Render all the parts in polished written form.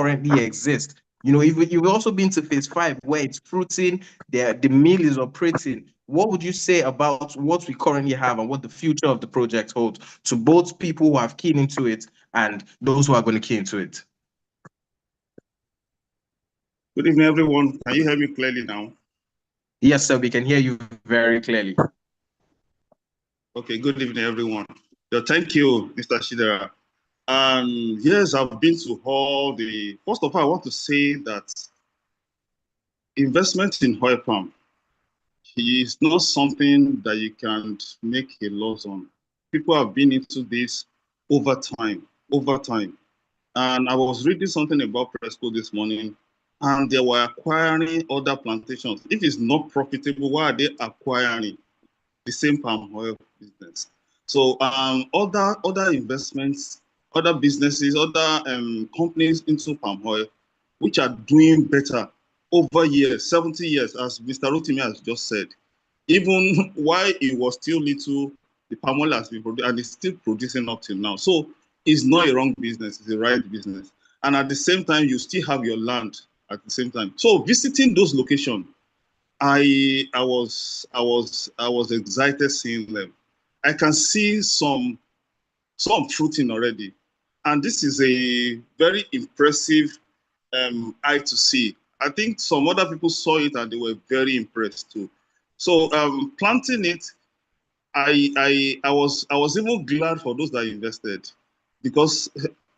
currently exist. You know, if you've also been to phase 5 where it's fruiting, the mill is operating. What would you say about what we currently have and what the future of the project holds to both people who have keyed into it and those who are going to key into it? Good evening, everyone. Can you hear me clearly now? Yes, sir. We can hear you very clearly. Okay, good evening, everyone. Thank you, Mr. Shidera. And yes, I've been to all the, first of all, I want to say that investment in oil palm is not something that you can make a loss on. People have been into this over time. And I was reading something about Presco this morning, and they were acquiring other plantations. If it's not profitable, why are they acquiring the same palm oil business? So other investments, other businesses, other companies into palm oil, which are doing better over years, 70 years, as Mr. Rotimi has just said. Even while it was still little, the palm oil has been produced, and it's still producing up till now. So it's not a wrong business, it's the right business. And at the same time, you still have your land at the same time. So visiting those locations, I was excited seeing them. I can see some fruiting already, and this is a very impressive eye to see. I think some other people saw it and they were very impressed too. So planting it, I was even glad for those that invested, because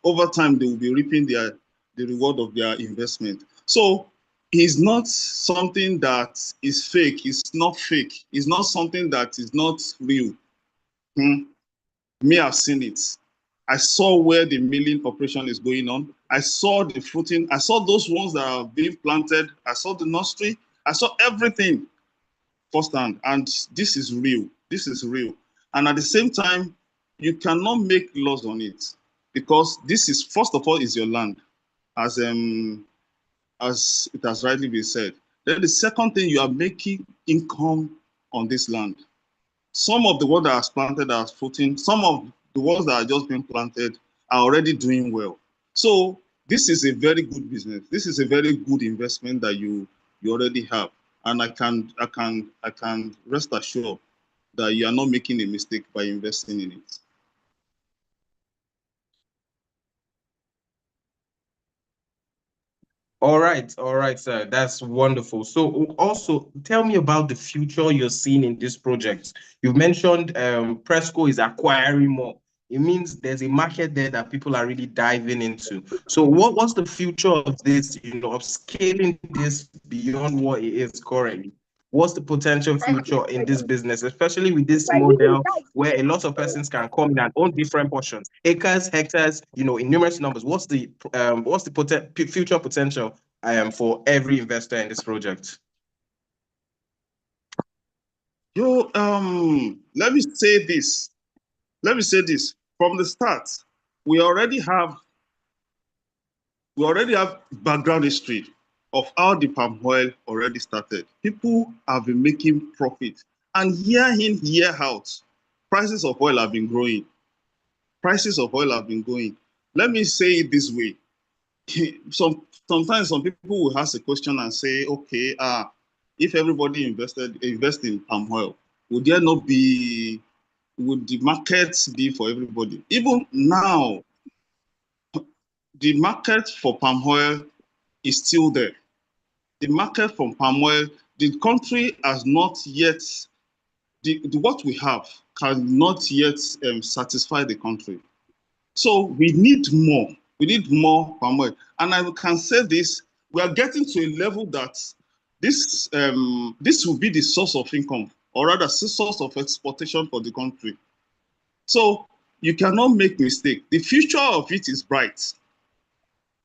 over time they will be reaping the reward of their investment. So it's not something that is fake. It's not fake. It's not something that is not real. Me, I've seen it. I saw where the milling operation is going on. I saw the fruiting. I saw those ones that are being planted. I saw the nursery. I saw everything firsthand. And this is real. This is real. And at the same time, you cannot make laws on it, because this is, first of all, is your land, as it has rightly been said. Then the second thing, you are making income on this land. Some of the ones that are planted are fruiting. Some of the ones that are just being planted are already doing well. So this is a very good business. This is a very good investment that you already have, and I can rest assured that you are not making a mistake by investing in it. All right, sir. That's wonderful. So also tell me about the future you're seeing in this project. You've mentioned Presco is acquiring more. It means there's a market there that people are really diving into. So what's the future of this, you know, of scaling this beyond what it is currently? What's the potential future in this business, especially with this model where a lot of persons can come in and own different portions, acres, hectares, you know, in numerous numbers? What's the future potential for every investor in this project? Let me say this. From the start, we already have background history of how the palm oil already started. People have been making profit, and year in, year out, prices of oil have been growing. Let me say it this way. Sometimes some people will ask a question and say, okay, if everybody invest in palm oil, would the market be for everybody? Even now, the market for palm oil is still there. The market for palm oil, the country has not yet, what we have cannot yet satisfy the country. So we need more. We need more palm oil. And I can say this, we are getting to a level that this will be the source of income, or rather source of exportation for the country. So you cannot make mistake. The future of it is bright.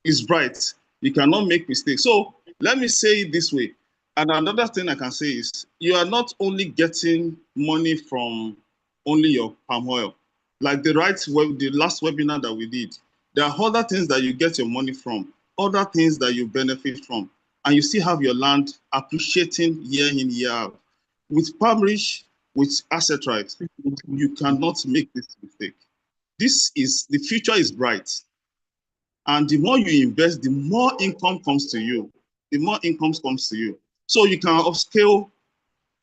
It's bright. You cannot make mistakes. So let me say it this way. And another thing I can say is, you are not only getting money from only your palm oil. Like the last webinar that we did, there are other things that you get your money from, other things that you benefit from, and you still have your land appreciating year in, year out. With Palmrich, with asset rights, you cannot make this mistake. The future is bright. And the more you invest, the more income comes to you. The more income comes to you. So you can upscale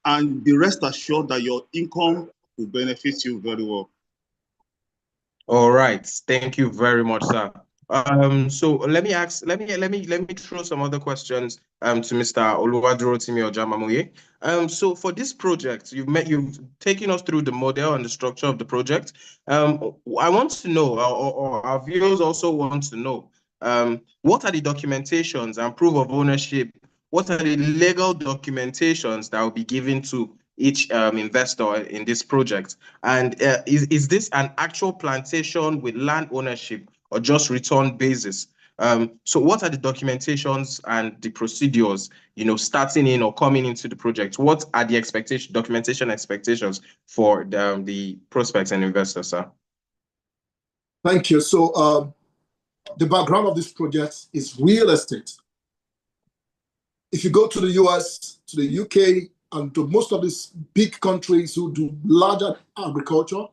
and be rest assured that your income will benefit you very well. All right. Thank you very much, sir. So let me throw some other questions to Mr. Oluwadurotimi Ojamamoye. So for this project, you've taken us through the model and the structure of the project. I want to know, or our viewers also want to know, what are the documentations and proof of ownership? What are the legal documentations that will be given to each investor in this project? And is this an actual plantation with land ownership or just return basis? So what are the documentations and the procedures, starting in or coming into the project? What are the documentation expectations for the prospects and investors, sir? Thank you. So the background of this project is real estate. If you go to the US, to the UK, and to most of these big countries who do larger agriculture,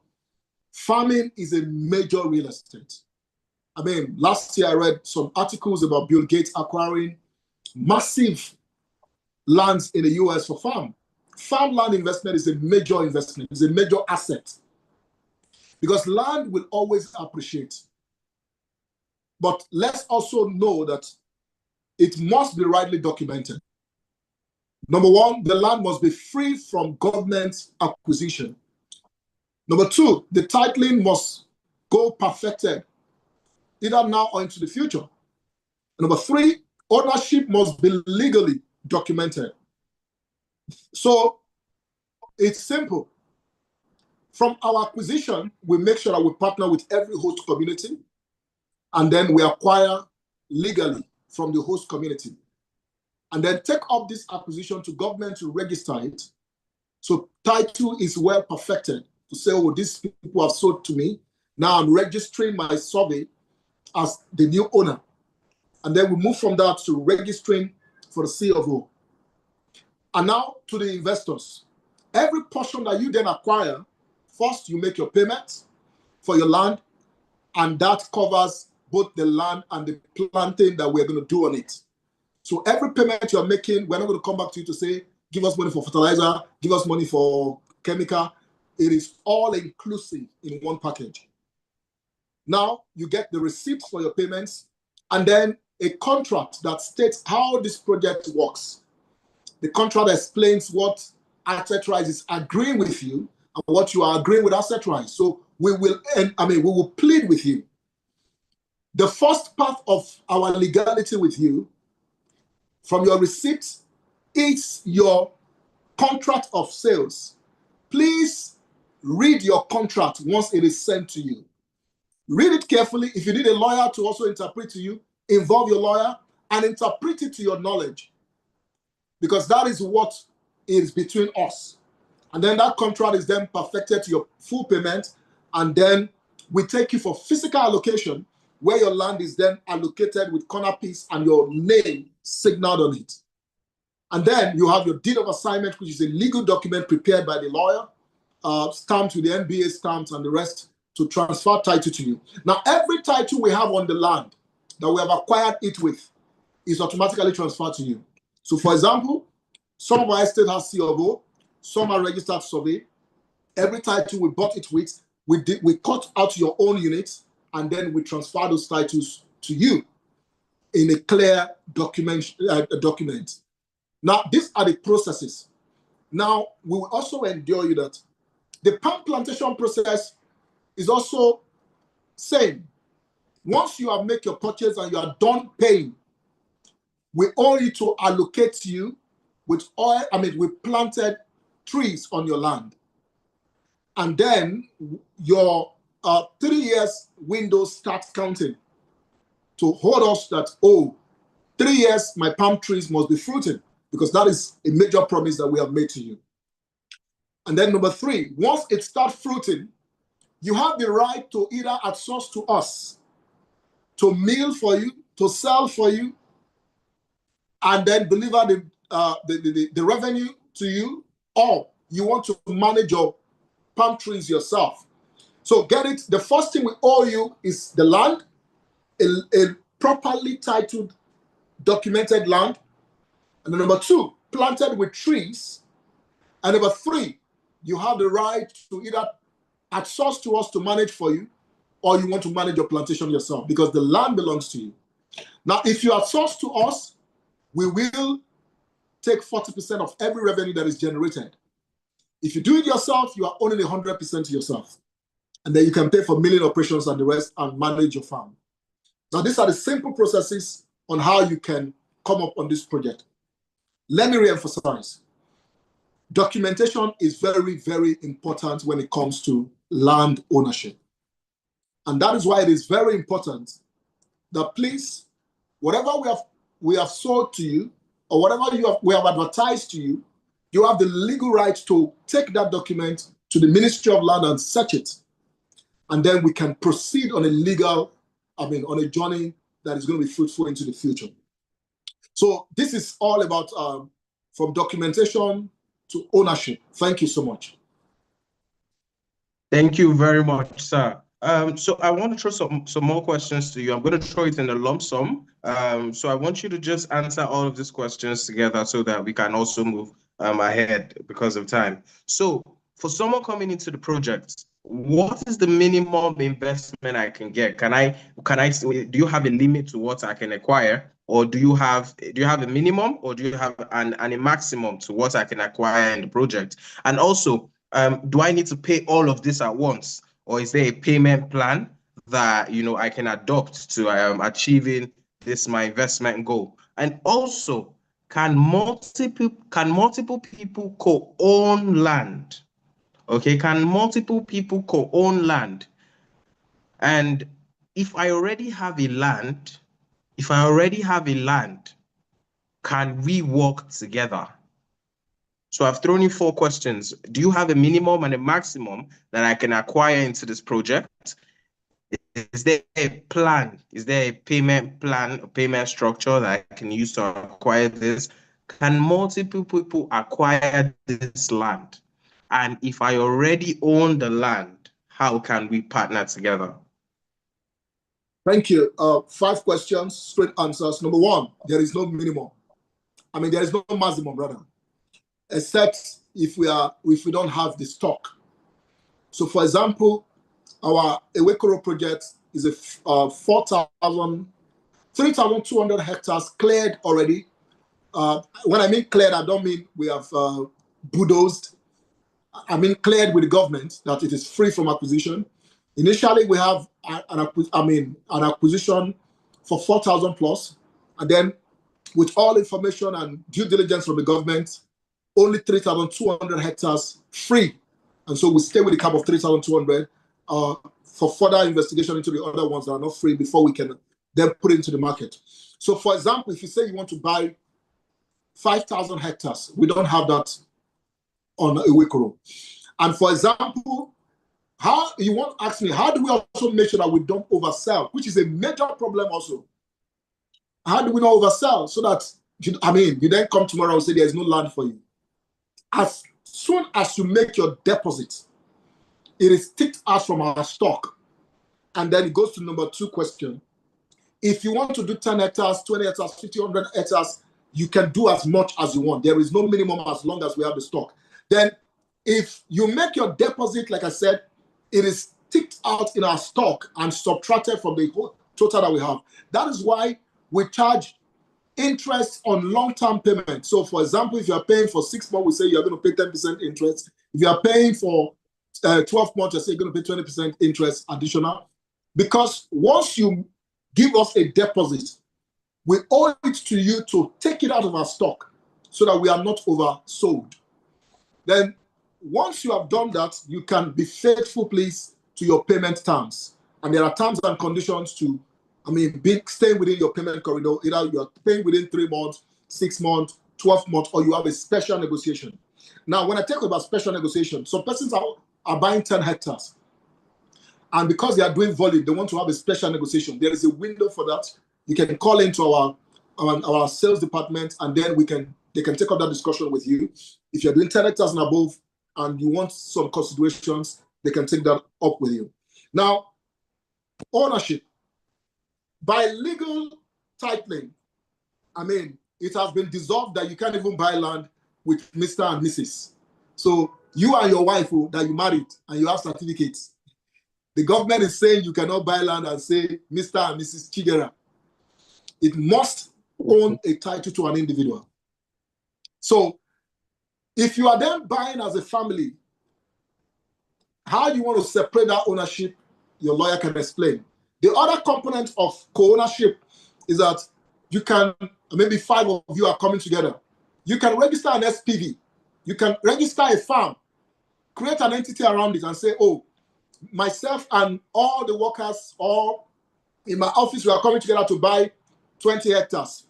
farming is a major real estate. I mean, last year I read some articles about Bill Gates acquiring massive lands in the US for farm. Farmland investment is a major investment, it's a major asset. Because land will always appreciate. But let's also know that it must be rightly documented. Number one, the land must be free from government acquisition. Number two, the titling must go perfected, either now or into the future. Number three, ownership must be legally documented. So it's simple. From our acquisition, we make sure that we partner with every host community, and then we acquire legally from the host community. And then take up this acquisition to government to register it. So title is well perfected to say, oh, these people have sold to me. Now I'm registering my survey as the new owner. And then we move from that to registering for the C of O. And now to the investors. Every portion that you then acquire, first you make your payment for your land, and that covers both the land and the planting that we're going to do on it. So every payment you're making, we're not going to come back to you to say, give us money for fertilizer, give us money for chemical. It is all inclusive in one package. Now you get the receipts for your payments, and then a contract that states how this project works. The contract explains what AssetRise is agreeing with you and what you are agreeing with AssetRise. So we will plead with you. The first part of our legality with you, from your receipt, is your contract of sales. Please read your contract once it is sent to you. Read it carefully. If you need a lawyer to also interpret to you, involve your lawyer and interpret it to your knowledge, because that is what is between us. And then that contract is then perfected to your full payment, and then we take you for physical allocation, where your land is then allocated with corner piece and your name signaled on it. And then you have your deed of assignment, which is a legal document prepared by the lawyer, stamped with the NBA stamps and the rest, to transfer title to you. Now, every title we have on the land that we have acquired it with is automatically transferred to you. So, for example, some of our estate has C of O, some are registered survey. Every title we bought it with, we cut out your own units, and then we transfer those titles to you in a clear document. Now, these are the processes. Now, we will also endure you that the palm plantation process is also same. Once you have made your purchase and you are done paying, we owe you to allocate you with with planted trees on your land. And then your 3 years window starts counting to hold us that, 3 years, my palm trees must be fruiting, because that is a major promise that we have made to you. And then number 3, once it starts fruiting, you have the right to either outsource to us, to mill for you, to sell for you, and then deliver the revenue to you, or you want to manage your palm trees yourself. So get it, the first thing we owe you is the land, a properly titled, documented land. And then number 2, planted with trees. And number 3, you have the right to either outsource to us to manage for you, or you want to manage your plantation yourself, because the land belongs to you. Now, if you outsource to us, we will take 40% of every revenue that is generated. If you do it yourself, you are owning 100% to yourself. And then you can pay for milling operations and the rest and manage your farm. Now, these are the simple processes on how you can come up on this project. Let me reemphasize. Documentation is very, very important when it comes to land ownership. And that is why it is very important that, please, whatever we have sold to you, or whatever we have advertised to you, you have the legal right to take that document to the Ministry of Land and search it. And then we can proceed on a on a journey that is going to be fruitful into the future. So this is all about from documentation to ownership. Thank you so much. Thank you very much, sir. So I want to throw some more questions to you. I'm going to throw it in a lump sum. So I want you to just answer all of these questions together so that we can also move ahead because of time. So for someone coming into the project, what is the minimum investment I can get? Do you have a limit to what I can acquire? Or do you have a minimum, or do you have a maximum to what I can acquire in the project? And also, do I need to pay all of this at once, or is there a payment plan that I can adopt to achieving my investment goal? And also, can multiple people co-own land? Okay, can multiple people co-own land? And if I already have a land, can we work together? So I've thrown you 4 questions. Do you have a minimum and a maximum that I can acquire into this project? Is there a plan? Is there a payment plan, a payment structure that I can use to acquire this? Can multiple people acquire this land? And if I already own the land, how can we partner together? Thank you. 5 questions, straight answers. Number 1, there is no minimum. There is no maximum, rather, except if we don't have the stock. So, for example, our Ewekoro project is a 3,200 hectares cleared already. When I mean cleared, I don't mean we have bulldozed. I mean cleared with the government, that it is free from acquisition. Initially, we have an acquisition for 4,000 plus, and then with all information and due diligence from the government, only 3,200 hectares free. And so we stay with the cap of 3,200 for further investigation into the other ones that are not free before we can then put it into the market. So, for example, if you say you want to buy 5,000 hectares, we don't have that on Ewekoro. And for example, how do we also make sure that we don't oversell, which is a major problem also. How do we not oversell so that, you then come tomorrow and say there's no land for you? As soon as you make your deposit, it is ticked out from our stock. And then it goes to number 2 question. If you want to do 10 hectares, 20 hectares, 50, 100 hectares, you can do as much as you want. There is no minimum as long as we have the stock. Then if you make your deposit, like I said, it is ticked out in our stock and subtracted from the whole total that we have. That is why we charge interest on long-term payment. So, for example, if you are paying for 6 months, we say you're going to pay 10% interest. If you are paying for 12 months, you say you're going to pay 20% interest additional. Because once you give us a deposit, we owe it to you to take it out of our stock so that we are not oversold. Then, once you have done that, you can be faithful, please, to your payment terms. And there are terms and conditions to staying within your payment corridor. Either you are paying within 3 months, 6 months, 12 months, or you have a special negotiation. Now, when I talk about special negotiation, some persons are buying 10 hectares. And because they are doing volume, they want to have a special negotiation. There is a window for that. You can call into our sales department, and then they can take up that discussion with you. If you're doing 10 hectares and above, and you want some considerations, they can take that up with you. Now, ownership. by legal titling, I mean, it has been dissolved that you can't even buy land with Mr. and Mrs. So you and your wife that you married and you have certificates, the government is saying you cannot buy land and say Mr. and Mrs. Chidera. It must own a title to an individual. So if you are then buying as a family, how you want to separate that ownership, your lawyer can explain. The other component of co-ownership is that you can, maybe 5 of you are coming together. You can register an SPV. You can register a farm, create an entity around it and say, oh, myself and all the workers or in my office, we are coming together to buy 20 hectares.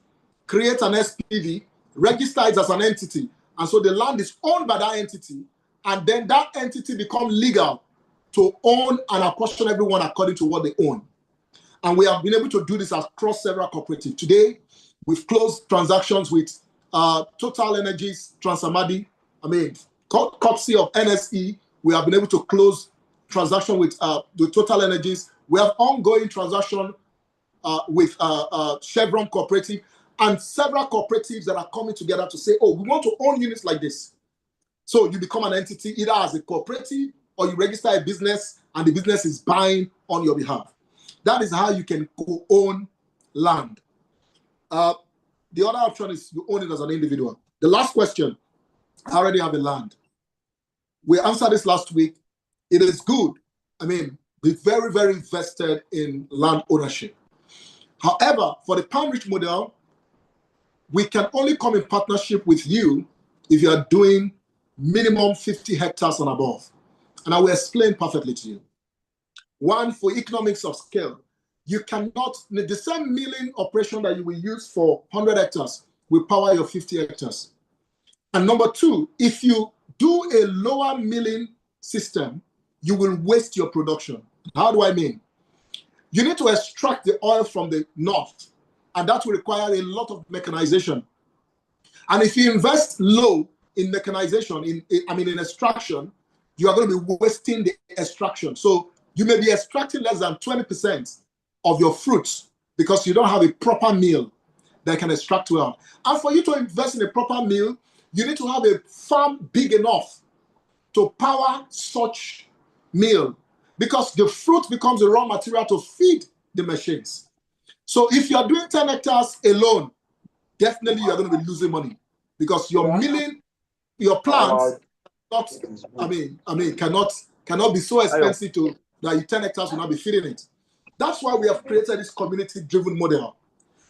Create an SPV, register it as an entity. And so the land is owned by that entity. And then that entity becomes legal to own and apportion everyone according to what they own. And we have been able to do this across several cooperatives. Today, we've closed transactions with Total Energies, Transamadi. I mean, courtesy of NSE, we have been able to close transaction with the Total Energies. We have ongoing transaction with Chevron Cooperative and several cooperatives that are coming together to say, oh, we want to own units like this. So you become an entity either as a cooperative or you register a business and the business is buying on your behalf. That is how you can co-own land. The other option is you own it as an individual. The last question, I already have a land. We answered this last week. It is good. I mean, be very, very invested in land ownership. However, for the Palmrich model, we can only come in partnership with you if you are doing minimum 50 hectares and above. And I will explain perfectly to you. One, for economics of scale, you cannot, the same milling operation that you will use for 100 hectares will power your 50 hectares. And number two, if you do a lower milling system, you will waste your production. How do I mean? You need to extract the oil from the north, and that will require a lot of mechanization. And if you invest low in mechanization, in extraction, you are going to be wasting the extraction. So you may be extracting less than 20% of your fruits because you don't have a proper mill that can extract well. And for you to invest in a proper mill, you need to have a farm big enough to power such mill because the fruit becomes the raw material to feed the machines. So if you are doing 10 hectares alone, definitely you are going to be losing money because your milling, your plants, cannot be so expensive that your 10 hectares will not be feeding it. That's why we have created this community-driven model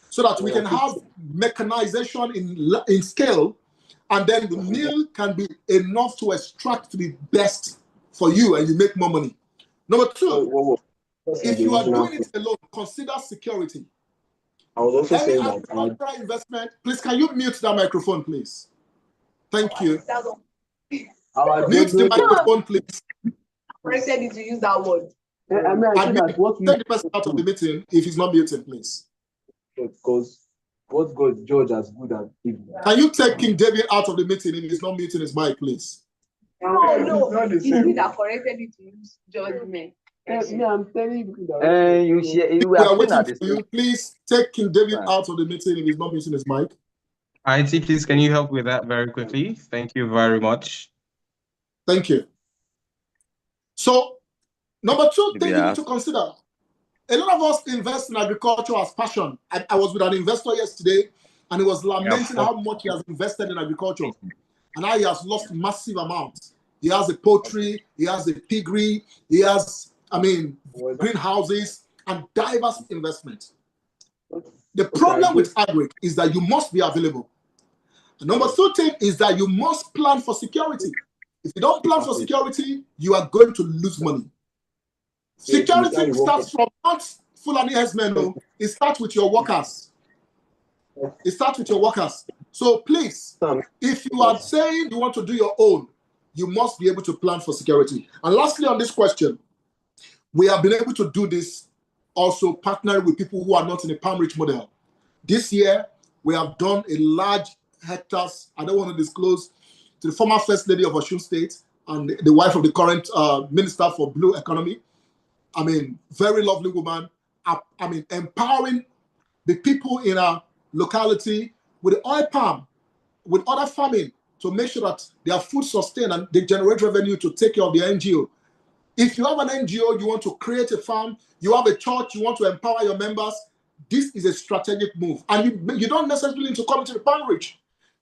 so that we can have mechanization in scale, and then the mill can be enough to extract the best for you and you make more money. Number two, if you are doing it alone, consider security. I was also saying that agricultural investment, please, can you mute that microphone, please? Thank you. Mute the microphone, please. I said it to use that word. Take the person out of the meeting if he's not muted, please. Because what God judge as good as evil. Can you take King David out of the meeting if he's not muting his mic, please? No, it's me that corrected it to use judgment. Me, I'm telling you that. We are waiting for you. Please take King David out of the meeting if he's not muting his mic. IT, please, can you help with that very quickly? Thank you very much. Thank you. So, number two thing you need to consider. A lot of us invest in agriculture as passion. I was with an investor yesterday, and he was lamenting how much he has invested in agriculture. And now he has lost massive amounts. He has a poultry, he has a piggery, he has, greenhouses, and diverse investment. The problem with agri is that you must be available. The number two thing is that you must plan for security. If you don't plan for security, you are going to lose money. Security starts from not Fulani herdsmen, no. It starts with your workers. It starts with your workers. So please, if you are saying you want to do your own, you must be able to plan for security. And lastly, on this question, we have been able to do this also partnering with people who are not in a Palmrich model. This year, we have done a large hectares, I don't want to disclose, to the former First Lady of Osun State and the wife of the current Minister for Blue Economy. Very lovely woman. empowering the people in our locality with the oil palm, with other farming, to make sure that their food sustained and they generate revenue to take care of the NGO. If you have an NGO, you want to create a farm, you have a church, you want to empower your members, this is a strategic move. And you don't necessarily need to come to the Palmrich.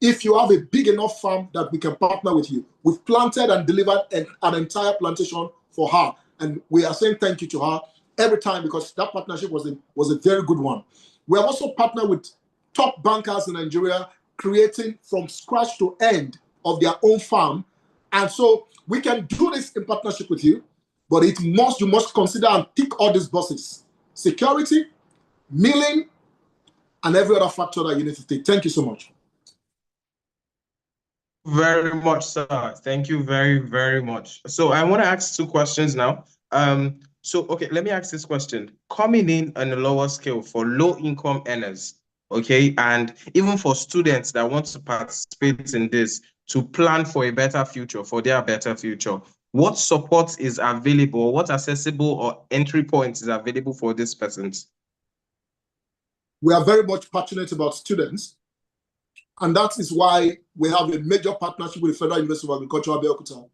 If you have a big enough farm that we can partner with you, we've planted and delivered an entire plantation for her. And we are saying thank you to her every time, because that partnership was a very good one. We have also partnered with top bankers in Nigeria, creating from scratch to end of their own farm. And so we can do this in partnership with you, but you must consider and tick all these boxes: security, milling, and every other factor that you need to take. Thank you so much. Very much, sir. Thank you very, very much. So I want to ask two questions now. Okay, let me ask this question. Coming in on a lower scale for low-income earners, okay, and even for students that want to participate in this to plan for a better future, for their better future, what support is available, what accessible or entry points is available for these persons? We are very much passionate about students, and that is why we have a major partnership with the Federal University of Agriculture, Abeokuta.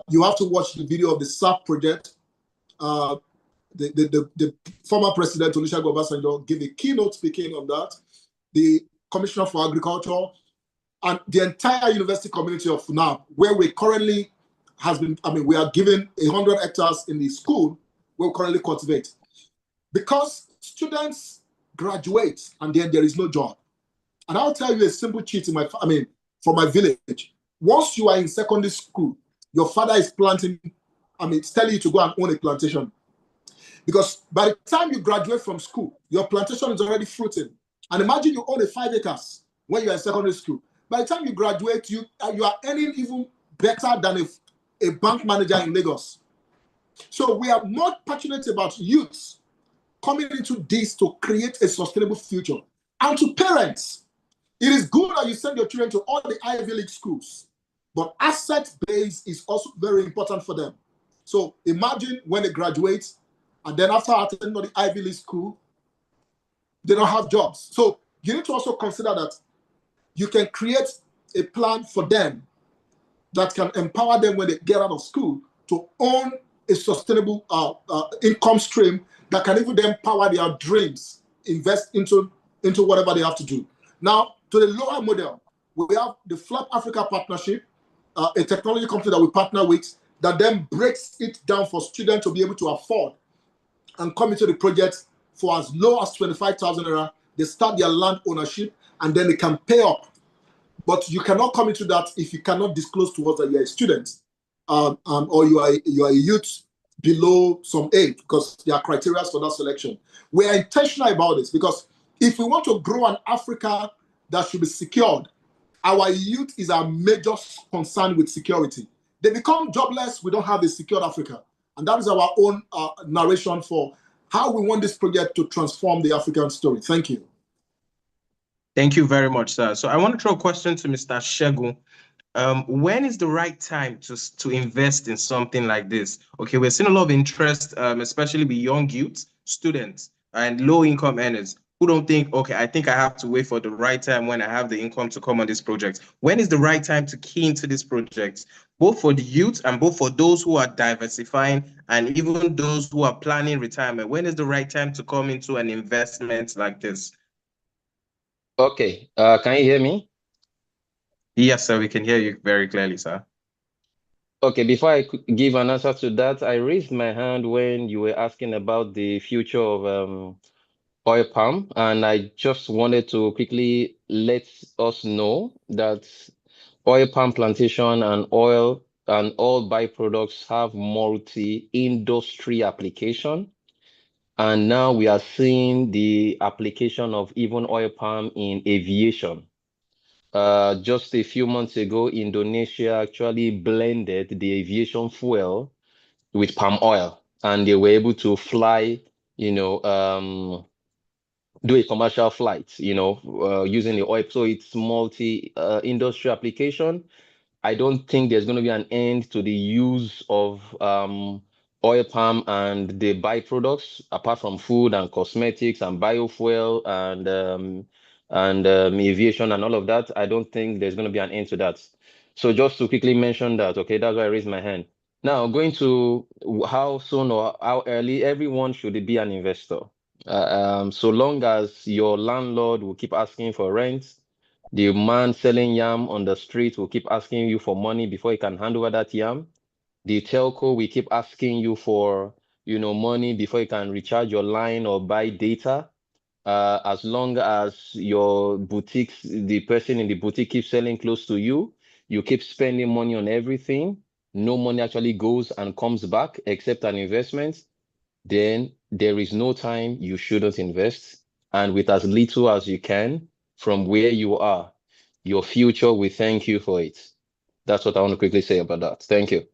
You have to watch the video of the SAP project. The former president, Olusegun Obasanjo, gave a keynote speaking on that. The Commissioner for Agriculture and the entire university community of FUNAB, where we currently we are given 100 hectares in the school where we currently cultivate. Because students graduate and then there is no job. And I'll tell you a simple cheat from my village. Once you are in secondary school, your father is planting, it's telling you to go and own a plantation. Because by the time you graduate from school, your plantation is already fruiting. And imagine you own 5 acres when you're in secondary school. By the time you graduate, you are earning even better than a bank manager in Lagos. So we are more passionate about youths coming into this to create a sustainable future. And to parents, it is good that you send your children to all the Ivy League schools, but asset base is also very important for them. So imagine when they graduate, and then after attending the Ivy League school, they don't have jobs. So you need to also consider that you can create a plan for them that can empower them when they get out of school to own a sustainable income stream that can even then power their dreams, invest into whatever they have to do. Now, to the lower model, we have the Flap Africa Partnership, a technology company that we partner with that then breaks it down for students to be able to afford and come into the project for as low as 25,000 naira. They start their land ownership and then they can pay up. But you cannot come into that if you cannot disclose to us that you're a student or you are a youth below some age, because there are criteria for that selection. We are intentional about this because if we want to grow an Africa that should be secured, our youth is our major concern with security. They become jobless, we don't have a secured Africa. And that is our own narration for how we want this project to transform the African story. Thank you. Thank you very much, sir. So I want to throw a question to Mr. Shegun. When is the right time to invest in something like this? Okay, we're seeing a lot of interest, especially with young youths, students, and low-income earners who don't think, okay, I think I have to wait for the right time when I have the income to come on this project. When is the right time to key into this project, both for the youth and both for those who are diversifying and even those who are planning retirement? When is the right time to come into an investment like this? Okay, can you hear me? Yes, sir, we can hear you very clearly, sir. Okay, before I could give an answer to that, I raised my hand when you were asking about the future of oil palm, and I just wanted to quickly let us know that oil palm plantation and oil and all byproducts have multi-industry application. And now we are seeing the application of even oil palm in aviation. Just a few months ago, Indonesia actually blended the aviation fuel with palm oil, and they were able to fly, do a commercial flight, using the oil. So it's multi-industry application. I don't think there's going to be an end to the use of oil palm and the byproducts, apart from food and cosmetics and biofuel and aviation and all of that, I don't think there's going to be an end to that. So just to quickly mention that, okay, that's why I raised my hand. Now, going to how soon or how early everyone should be an investor. So long as your landlord will keep asking for rent, the man selling yam on the street will keep asking you for money before he can hand over that yam. The telco will keep asking you for, money before you can recharge your line or buy data. As long as your boutiques, the person in the boutique keeps selling close to you, you keep spending money on everything. No money actually goes and comes back except an investment. Then there is no time you shouldn't invest. And with as little as you can from where you are, your future will thank you for it. That's what I want to quickly say about that. Thank you.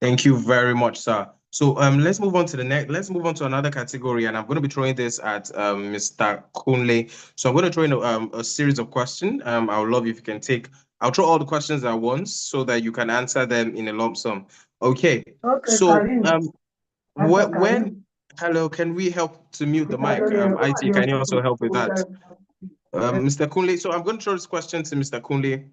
Thank you very much, sir. So let's move on to the next. Let's move on to another category, and I'm going to be throwing this at Mr. Kunle. So I'm going to throw in a series of questions. I would love if you can take. I'll throw all the questions at once so that you can answer them in a lump sum. Okay. So when hello, can we help to mute the mic? IT, can you also help with that? Mr. Kunle, so I'm going to throw this question to Mr. Kunle.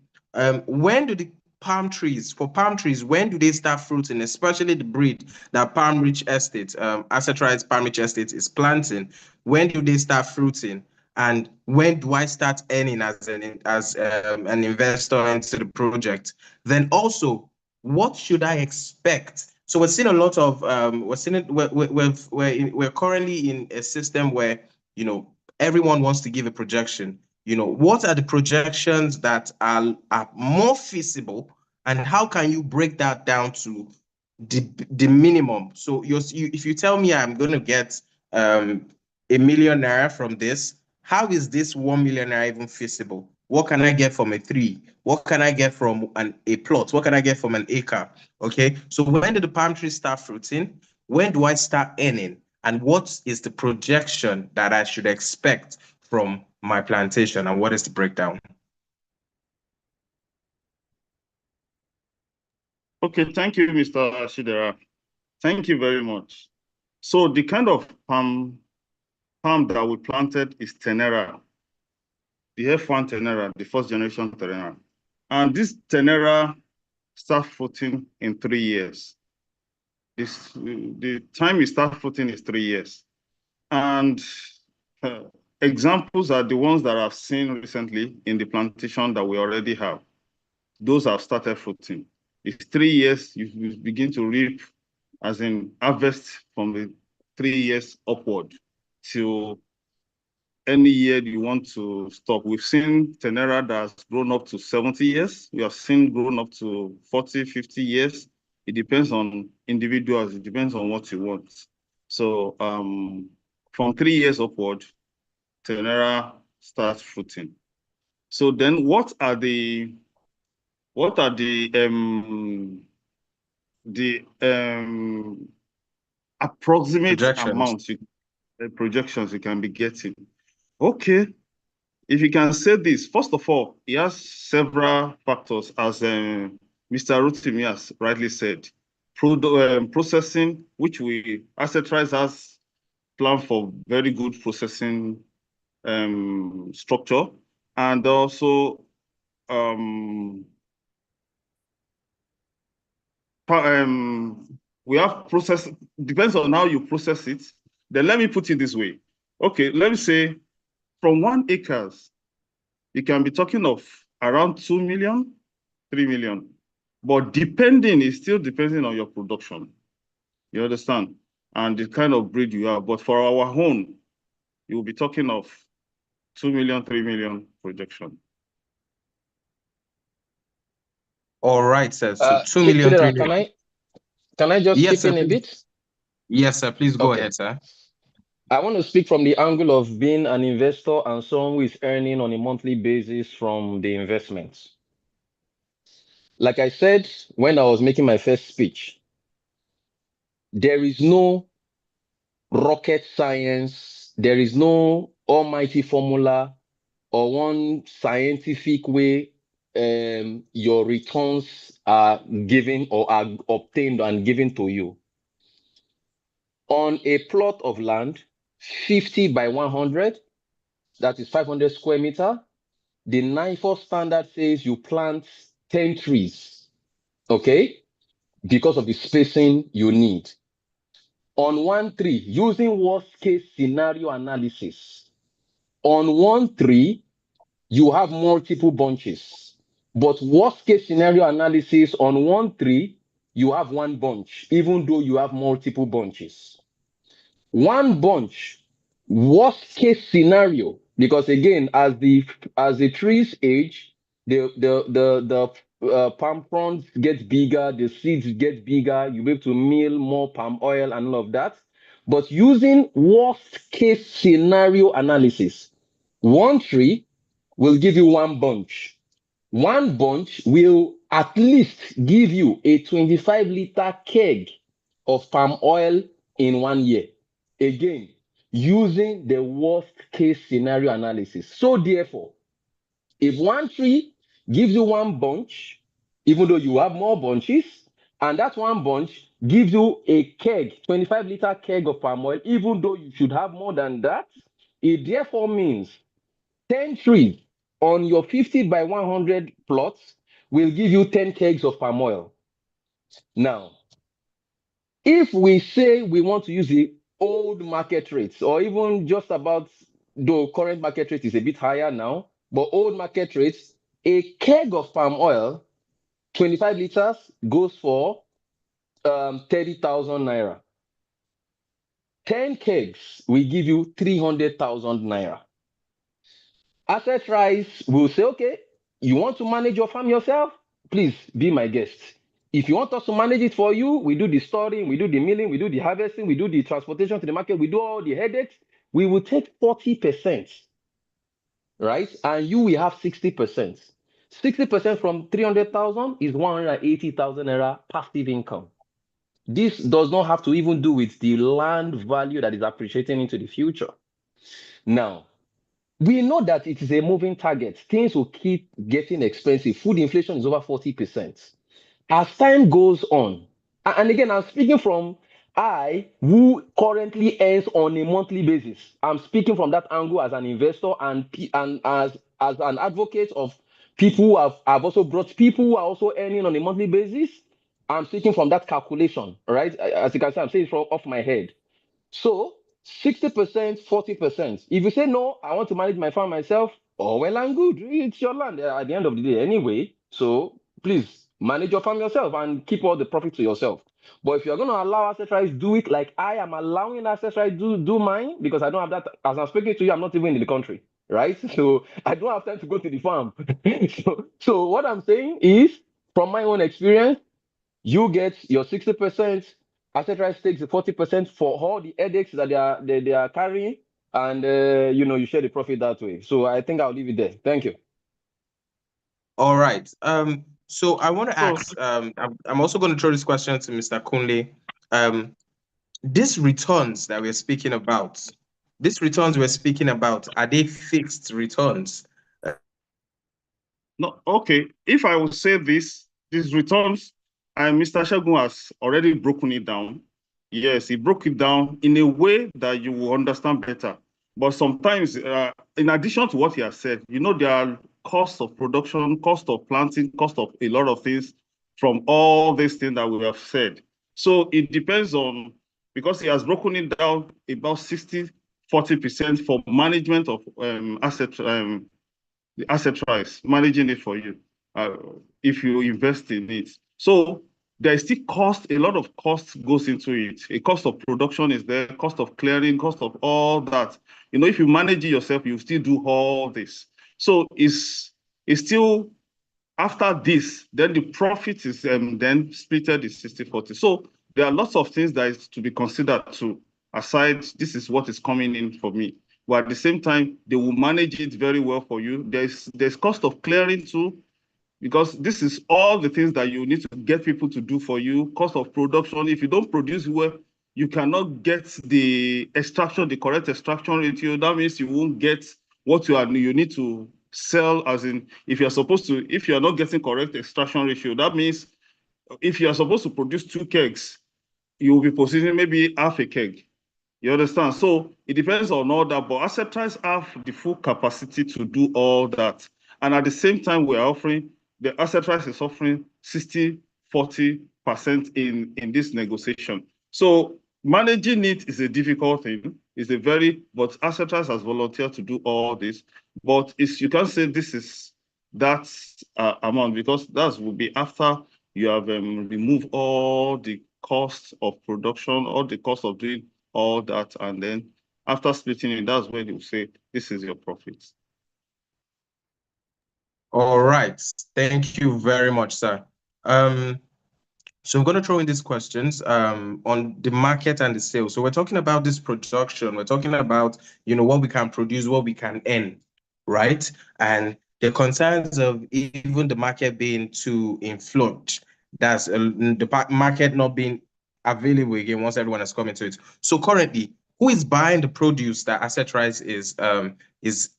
When do the palm trees, when do they start fruiting, especially the breed that Palmrich Estate, Asset Rights Palmrich Estate is planting? When do they start fruiting? And when do I start earning as an investor into the project? Then also, what should I expect? So we're seeing a lot of we're currently in a system where everyone wants to give a projection. What are the projections that are more feasible, and how can you break that down to the minimum? So if you tell me I'm going to get a million naira from this, how is this 1 million naira even feasible? What can I get from a tree? What can I get from a plot? What can I get from an acre? Okay, so when do the palm trees start fruiting? When do I start earning? And what is the projection that I should expect from my plantation, and what is the breakdown? Okay, thank you, Mr. Shidera. Thank you very much. So the kind of palm that we planted is Tenera, the F1 Tenera, the first generation Tenera. And this Tenera starts fruiting in 3 years. The time it starts fruiting is 3 years. And examples are the ones that I've seen recently in the plantation that we already have. Those have started fruiting. It's 3 years, you begin to reap, as in harvest from the 3 years upward till any year you want to stop. We've seen Tenera that's grown up to 70 years. We have seen grown up to 40, 50 years. It depends on individuals. It depends on what you want. So from 3 years upward, Tenera starts fruiting. So then what are the approximate amounts, projections you can be getting? Okay, if you can say this, first of all, it has several factors, as Mr. Rotimi has rightly said. Processing, which we Asset Rights has planned for very good processing structure, and also we have process, depends on how you process it. Then let me put it this way. Okay, let me say from 1 acres, you can be talking of around 2 million, 3 million. But it's still depending on your production. You understand? And the kind of breed you have. But for our own, you'll be talking of 2 million, 3 million projection. All right, sir. So 2 million, 3 million. Can I just Yes, chip in sir, a bit? Yes, sir. Please go Okay. ahead, sir. I want to speak from the angle of being an investor and someone who is earning on a monthly basis from the investments. Like I said when I was making my first speech, there is no rocket science, there is no almighty formula or one scientific way your returns are given or are obtained and given to you. on a plot of land 50 by 100, that is 500 square meter, the 94 standard says you plant 10 trees, okay? Because of the spacing you need. On one tree, using worst case scenario analysis, on one tree, you have multiple bunches. But worst case scenario analysis, on one tree, you have one bunch, even though you have multiple bunches. One bunch, worst case scenario, because again, as the trees age, the palm fronds get bigger, the seeds get bigger, you'll be able to mill more palm oil and all of that. But using worst case scenario analysis, one tree will give you one bunch. One bunch will at least give you a 25-liter keg of palm oil in 1 year. Again, using the worst case scenario analysis. So therefore, if one tree gives you one bunch, even though you have more bunches, and that one bunch gives you a keg, 25-liter keg of palm oil, even though you should have more than that, it therefore means 10 trees on your 50 by 100 plots will give you 10 kegs of palm oil. Now, if we say we want to use the old market rates, or even just about, though current market rate is a bit higher now, but old market rates, a keg of palm oil, 25 liters, goes for 30,000 naira. 10 kegs will give you 300,000 naira. Asset Rise will say, okay, you want to manage your farm yourself? Please be my guest. If you want us to manage it for you, we do the storing, we do the milling, we do the harvesting, we do the transportation to the market, we do all the headaches. We will take 40%, right? And you will have 60%. 60% from 300,000 is 180,000 naira passive income. This does not have to even do with the land value that is appreciating into the future. Now, we know that it is a moving target. Things will keep getting expensive. Food inflation is over 40%. As time goes on, and again, I'm speaking from I, who currently earns on a monthly basis. I'm speaking from that angle as an investor and as an advocate of people who have also brought people who are also earning on a monthly basis. I'm speaking from that calculation, right? As you can see, I'm saying it from off my head. So 60%, 40%. If you say no, I want to manage my farm myself, oh well and good. It's your land at the end of the day anyway. So please manage your farm yourself and keep all the profit to yourself. But if you're going to allow Asset Rise do it like I am allowing Asset Rise do mine, because I don't have that, as I'm speaking to you, I'm not even in the country, right? So I don't have time to go to the farm. so what I'm saying is, from my own experience, you get your 60%, Asset Rise takes the 40% for all the headaches that they are carrying, and you share the profit that way. So I think I'll leave it there. Thank you. All right. So I want to ask, I'm also going to throw this question to Mr. Kunle. These returns that we're speaking about, are they fixed returns? No, okay. If I would say these returns, Mr. Shagun has already broken it down. Yes, he broke it down in a way that you will understand better. But sometimes, in addition to what he has said, there are costs of production, cost of planting, cost of a lot of things from all these things that we have said. So it depends on, because he has broken it down about 60-40% for management of assets. The asset price, managing it for you, if you invest in it. So there is still cost, a lot of cost goes into it. A cost of production is there, cost of clearing, cost of all that. If you manage it yourself, you still do all this. So it's still, after this, then the profit is then splitted is 60-40. So there are lots of things that is to be considered too, aside, this is what is coming in for me. But at the same time, they will manage it very well for you. There's cost of clearing too, because this is all the things that you need to get people to do for you. Cost of production. If you don't produce well, you cannot get the correct extraction ratio. That means you won't get what you need to sell, as in, if you're not getting correct extraction ratio, that means if you're supposed to produce 2 kegs, you will be positioning maybe half a keg. You understand? So it depends on all that, but asset tries have the full capacity to do all that. And at the same time, we're offering, the asset tries is offering 60-40% in this negotiation. So managing it is a difficult thing. But asset tries has volunteered to do all this. But you can't say this is that amount, because that will be after you have removed all the costs of production, all the cost of doing all that, and then after splitting it, that's when you say this is your profit. All right, thank you very much, sir. So I'm going to throw in these questions on the market and the sales. So we're talking about this production. We're talking about, what we can produce, what we can earn, right? And the concerns of even the market being too inflated, that's the market not being available again once everyone has come into it. So currently, who is buying the produce that Asset Rise is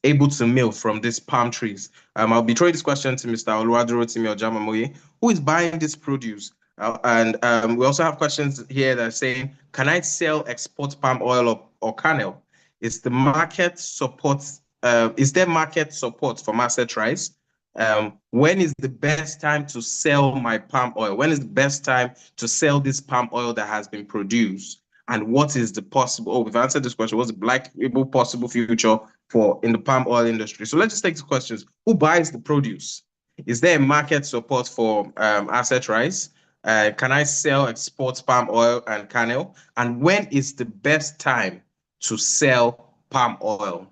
able to mill from these palm trees? I'll be throwing this question to Mr. Oluwaduro-Timi Ojamamoye. Who is buying this produce? And we also have questions here that are saying, can I sell export palm oil or kernel? Is there market support from Asset Rise? When is the best time to sell my palm oil? When is the best time to sell this palm oil that has been produced? And what is the possible, we've answered this question, what's the possible future in the palm oil industry? So let's just take the questions. Who buys the produce? Is there a market support for Asset Rise? Can I sell export palm oil and kernel? And when is the best time to sell palm oil?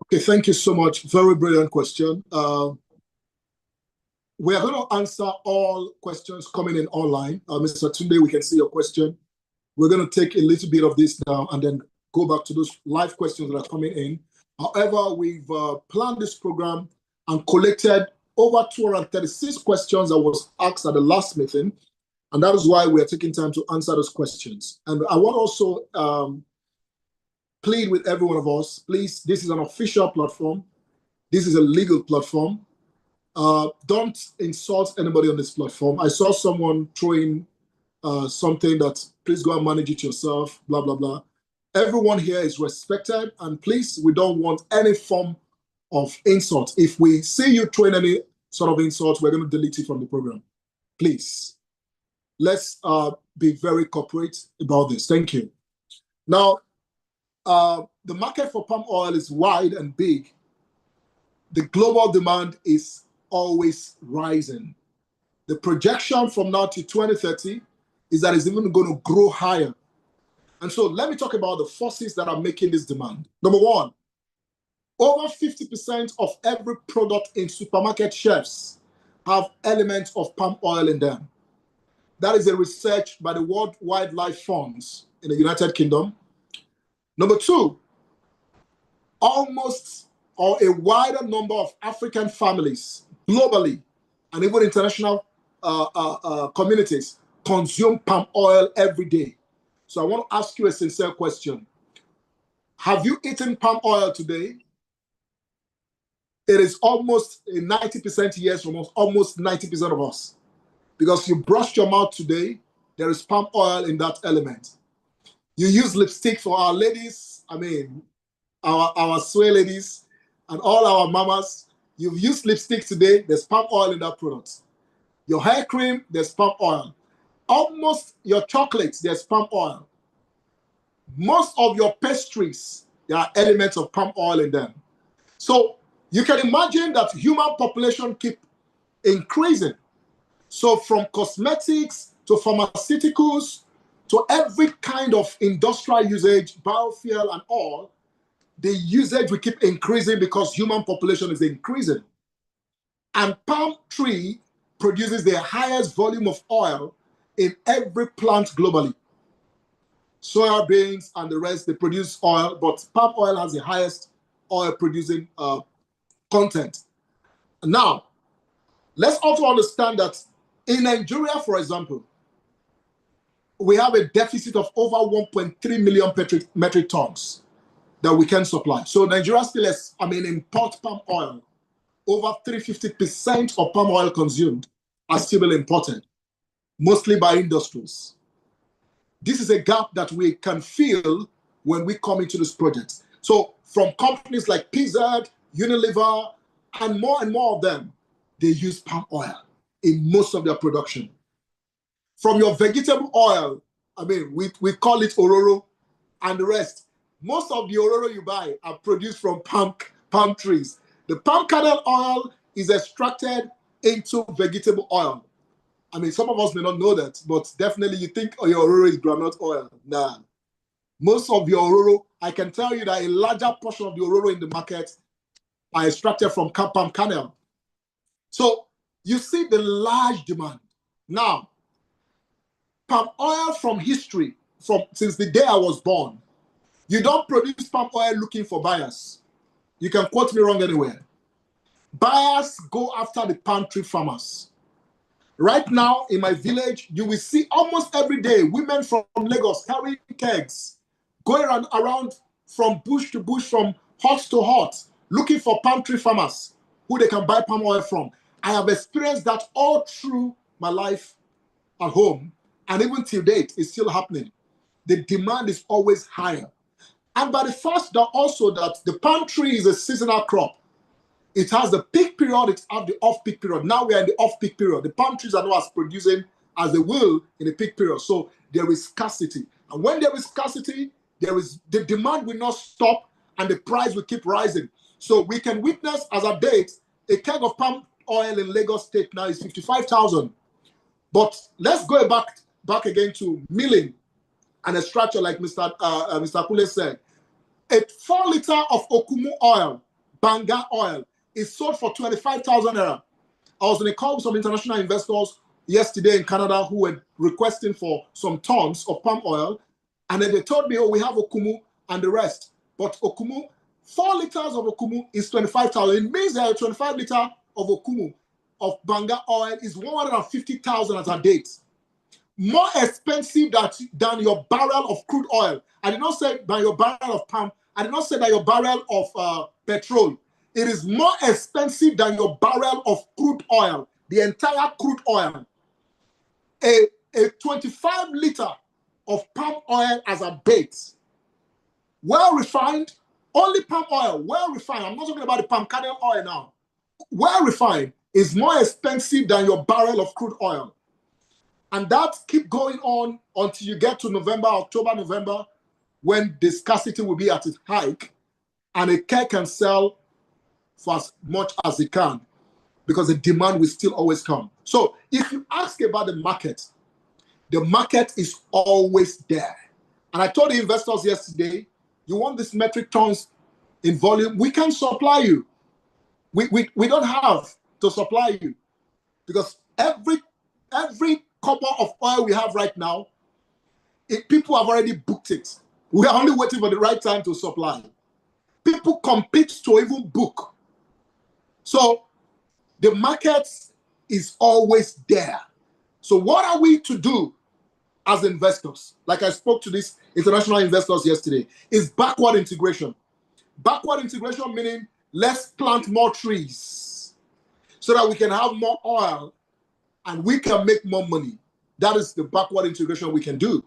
Okay, thank you so much. Very brilliant question. We are going to answer all questions coming in online. Mr. Tunde, we can see your question. We're going to take a little bit of this now and then go back to those live questions that are coming in. However, we've planned this program and collected over 236 questions that was asked at the last meeting. And that is why we are taking time to answer those questions. And I want also plead with every one of us, please, this is an official platform. This is a legal platform. Don't insult anybody on this platform. I saw someone throwing something that, please go and manage it yourself, blah, blah, blah. Everyone here is respected, and please, we don't want any form of insult. If we see you throwing any sort of insult, we're going to delete it from the program. Please, let's be very corporate about this. Thank you. Now, the market for palm oil is wide and big. The global demand is always rising. The projection from now to 2030 is that it's even going to grow higher. And so let me talk about the forces that are making this demand. Number one, over 50% of every product in supermarket shelves have elements of palm oil in them. That is a research by the World Wildlife Funds in the United Kingdom. Number two, almost or a wider number of African families globally and even international communities consume palm oil every day. So I want to ask you a sincere question. Have you eaten palm oil today? It is almost a 90% yes from almost 90% of us. Because you brushed your mouth today, there is palm oil in that element. You use lipstick for our ladies, our sway ladies, and all our mamas. You've used lipstick today, there's palm oil in that product. Your hair cream, there's palm oil. Almost your chocolates, there's palm oil. Most of your pastries, there are elements of palm oil in them. So you can imagine that human population keep increasing. So from cosmetics to pharmaceuticals to every kind of industrial usage, biofuel and all, the usage will keep increasing because human population is increasing. And palm tree produces the highest volume of oil in every plant globally. Soya beans and the rest, they produce oil, but palm oil has the highest oil producing content. Now, let's also understand that in Nigeria, for example, we have a deficit of over 1.3 million metric tons that we can supply. So Nigeria still has, import palm oil. Over 350% of palm oil consumed are still imported. mostly by industries. This is a gap that we can feel when we come into this project. So from companies like PZ, Unilever, and more of them, they use palm oil in most of their production. From your vegetable oil, I mean, we call it Ororo and the rest. Most of the Ororo you buy are produced from palm trees. The palm kernel oil is extracted into vegetable oil. I mean, some of us may not know that, but definitely you think, oh, your Ororo is groundnut oil. Nah. Most of your Ororo, I can tell you that a larger portion of the Ororo in the market are extracted from palm kernel. So you see the large demand. Now, palm oil from history, since the day I was born, you don't produce palm oil looking for buyers. You can quote me wrong anywhere. Buyers go after the palm tree farmers. Right now in my village, you will see almost every day women from Lagos carrying kegs, going around from bush to bush, from hut to hut, looking for palm tree farmers who they can buy palm oil from. I have experienced that all through my life at home, and even till date, it's still happening. The demand is always higher. And by the fact that also that the palm tree is a seasonal crop, it has the peak period, it has the off-peak period. Now we are in the off-peak period. The palm trees are not as producing as they will in the peak period. So there is scarcity. And when there is scarcity, the demand will not stop and the price will keep rising. So we can witness as a date, a keg of palm oil in Lagos State now is 55,000. But let's go back again to milling and extraction, like Mr. Kule said. A 4 liter of Okumu oil, Banga oil, is sold for 25,000 naira. I was on a call with some international investors yesterday in Canada who were requesting for some tons of palm oil. And then they told me, oh, we have Okumu and the rest. But Okumu, 4 liters of Okumu is 25,000. It means that a 25 liter of Okumu of Banga oil is 150,000 at a date. More expensive than your barrel of crude oil. I did not say by your barrel of palm. I did not say that your barrel of petrol. It is more expensive than your barrel of crude oil, the entire crude oil. A 25 liter of palm oil as a base, well refined, only palm oil, well refined. I'm not talking about the palm kernel oil now. Well refined is more expensive than your barrel of crude oil. And that keep going on until you get to November, October, November, when the scarcity will be at its height, and a keg can sell for as much as it can, because the demand will still always come. So if you ask about the market is always there. And I told the investors yesterday, you want this metric tons in volume, we can supply you. We don't have to supply you, because every copper of oil we have right now, people have already booked it. We are only waiting for the right time to supply. People compete to even book. So the market is always there. So what are we to do as investors? Like I spoke to these international investors yesterday, is backward integration. Backward integration meaning let's plant more trees so that we can have more oil and we can make more money. That is the backward integration we can do.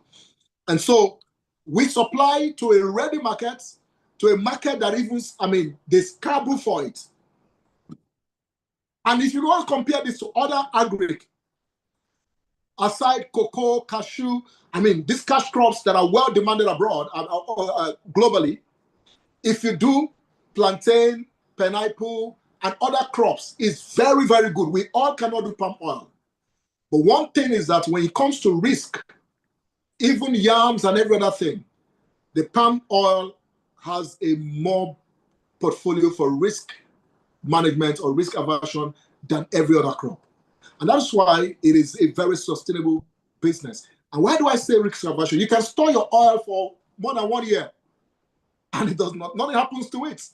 And so we supply to a ready market, to a market that even, there's carbon for it. And if you want to compare this to other agri, aside cocoa, cashew, these cash crops that are well demanded abroad, globally, if you do plantain, pineapple, and other crops, it's very, very good. We all cannot do palm oil. But one thing is that when it comes to risk, even yams and every other thing, the palm oil has a more portfolio for risk management or risk aversion than every other crop. And that's why it is a very sustainable business. And why do I say risk aversion? You can store your oil for more than 1 year and it does not, nothing happens to it.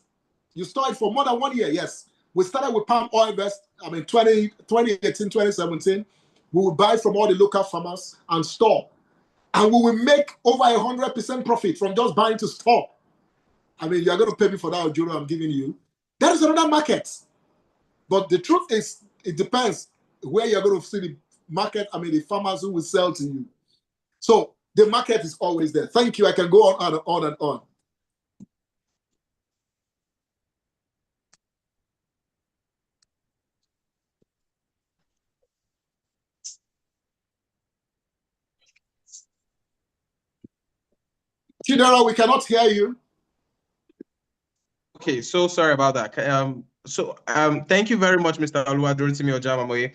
You store it for more than 1 year, yes. We started with palm oil 2018, 2017. We will buy from all the local farmers and store. And we will make over 100% profit from just buying to store. You're going to pay me for that Ojuro I'm giving you. That is another market. But the truth is, it depends where you're going to see the farmers who will sell to you. So the market is always there. Thank you. I can go on and on and on. Chidera, we cannot hear you. Okay, so sorry about that. Thank you very much, Mr. Oluwadurintimi Ojamamoye.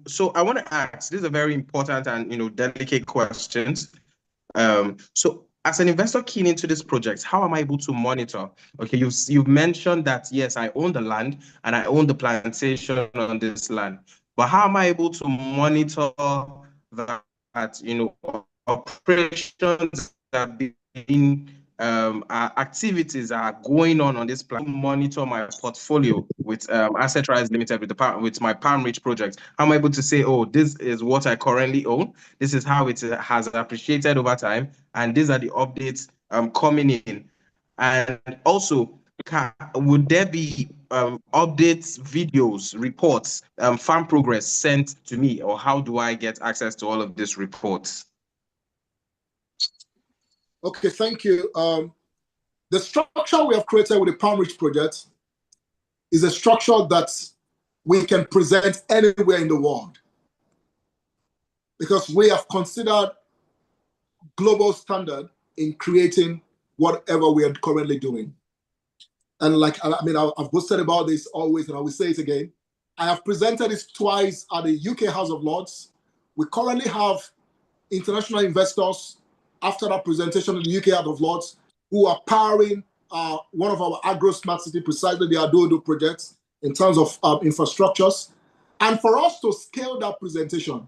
So I want to ask, this is a very important and delicate questions. So as an investor keen into this project, how am I able to monitor? Okay, you've mentioned that yes, I own the land and I own the plantation on this land, but how am I able to monitor that operations that being activities are going on this plan? Monitor my portfolio with Asset Rise Limited with my Palmrich project. How am I able to say, oh, this is what I currently own, this is how it has appreciated over time, and these are the updates coming in? And also, would there be updates, videos, reports, farm progress sent to me, or how do I get access to all of these reports? Okay, thank you. The structure we have created with the Palmrich project is a structure that we can present anywhere in the world, because we have considered global standard in creating whatever we are currently doing. And I've boasted about this always, and I will say it again. I have presented this twice at the UK House of Lords. We currently have international investors after that presentation in the UK House of Lords who are powering one of our agro-smart city, precisely the Adodo projects, in terms of infrastructures. And for us to scale that presentation,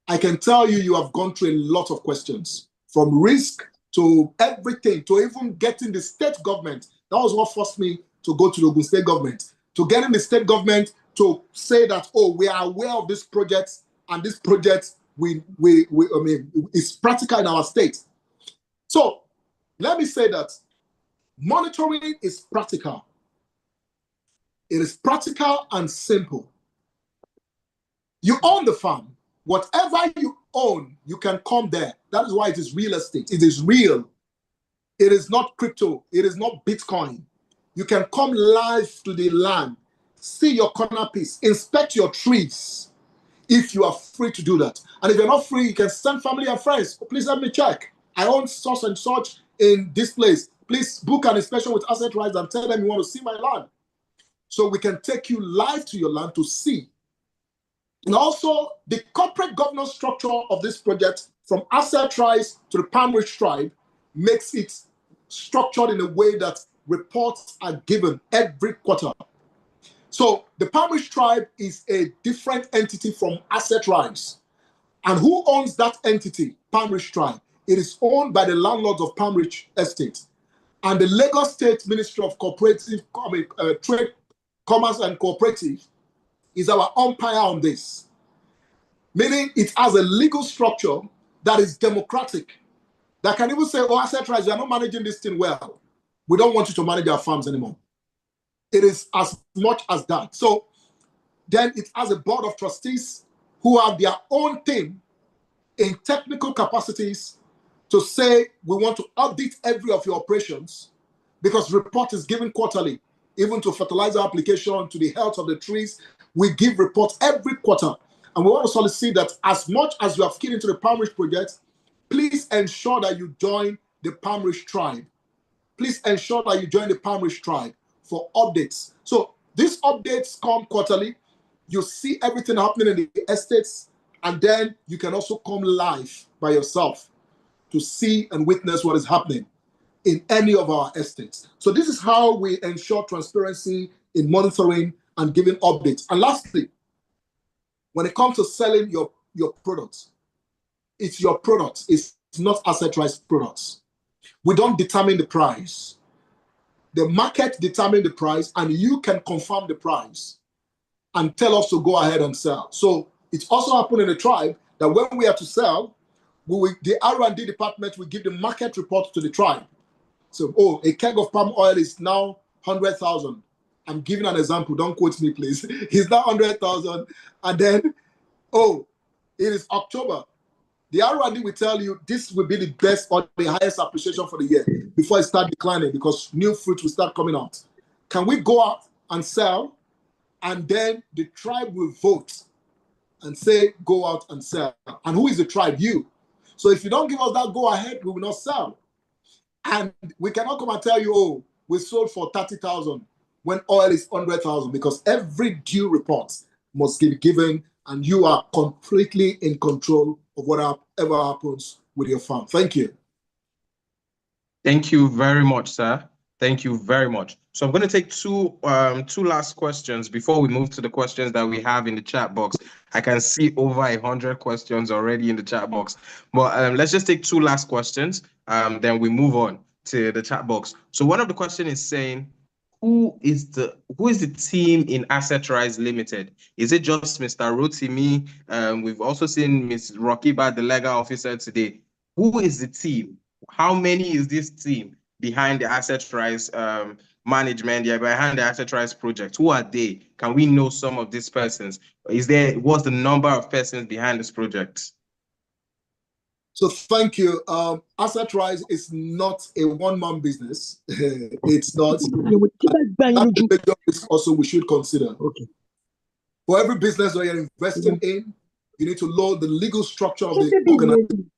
I can tell you have gone through a lot of questions, from risk to everything, to even getting the state government. That was what forced me to go to the Ogun State government, to getting the state government to say that, oh, we are aware of this project, and this project is practical in our state. So let me say that monitoring is practical. It is practical and simple. You own the farm. Whatever you own, you can come there. That is why it is real estate. It is real. It is not crypto. It is not Bitcoin. You can come live to the land, see your corner piece, inspect your trees, if you are free to do that. And if you're not free, you can send family and friends. Oh, please let me check. I own such and such in this place. Please book an inspection with Asset Rise and tell them you want to see my land. So we can take you live to your land to see. And also, the corporate governance structure of this project, from Asset Rise to the Palmrich tribe, makes it structured in a way that reports are given every quarter. So the Palmrich tribe is a different entity from Asset Rise. And who owns that entity? Palmrich tribe. It is owned by the landlords of Palmrich Estate. And the Lagos State Ministry of Trade, Commerce and Cooperative is our umpire on this. Meaning it has a legal structure that is democratic, that can even say, oh, Asset Rise, you are not managing this thing well. We don't want you to manage our farms anymore. It is as much as that. So then it has a board of trustees who have their own team in technical capacities to say, we want to audit every of your operations, because report is given quarterly, even to fertilizer application, to the health of the trees. We give reports every quarter. And we want to solicit that as much as you have keyed into the Palmrich project, please ensure that you join the Palmrich tribe. Please ensure that you join the Palmrich tribe for updates. So these updates come quarterly. You see everything happening in the estates, and then you can also come live by yourself to see and witness what is happening in any of our estates. So this is how we ensure transparency in monitoring and giving updates. And lastly, when it comes to selling your products, it's your products. It's not Asset Rise products. We don't determine the price. The market determines the price, and you can confirm the price and tell us to go ahead and sell. So it's also happened in the tribe that when we are to sell, the R&D department will give the market report to the tribe. So, oh, a keg of palm oil is now 100,000. I'm giving an example. Don't quote me, please. It's now 100,000. And then, oh, It is October. The R&D will tell you this will be the best or the highest appreciation for the year before it starts declining because new fruit will start coming out. Can we go out and sell? And then the tribe will vote and say, go out and sell. And who is the tribe? You. So if you don't give us that go ahead, we will not sell. And we cannot come and tell you, oh, we sold for 30,000 when oil is 100,000 because every due report must be given and you are completely in control of whatever happens with your farm. Thank you. Thank you very much, sir. Thank you very much. So I'm going to take two last questions before we move to the questions that we have in the chat box. I can see over 100 questions already in the chat box, but let's just take two last questions. Then we move on to the chat box. So one of the questions is saying, who is the team in Asset Rise Limited? Is it just Mr. Rotimi? We've also seen Ms. Rokiba, the legal officer today. Who is the team? How many is this team behind the Asset Rise management, behind the Asset Rise project? Who are they? Can we know some of these persons? What's the number of persons behind this project? So thank you. Asset Rise is not a one-man business. It's not. That's also we should consider. Okay. For every business that you're investing in, you need to know the legal structure of the organization.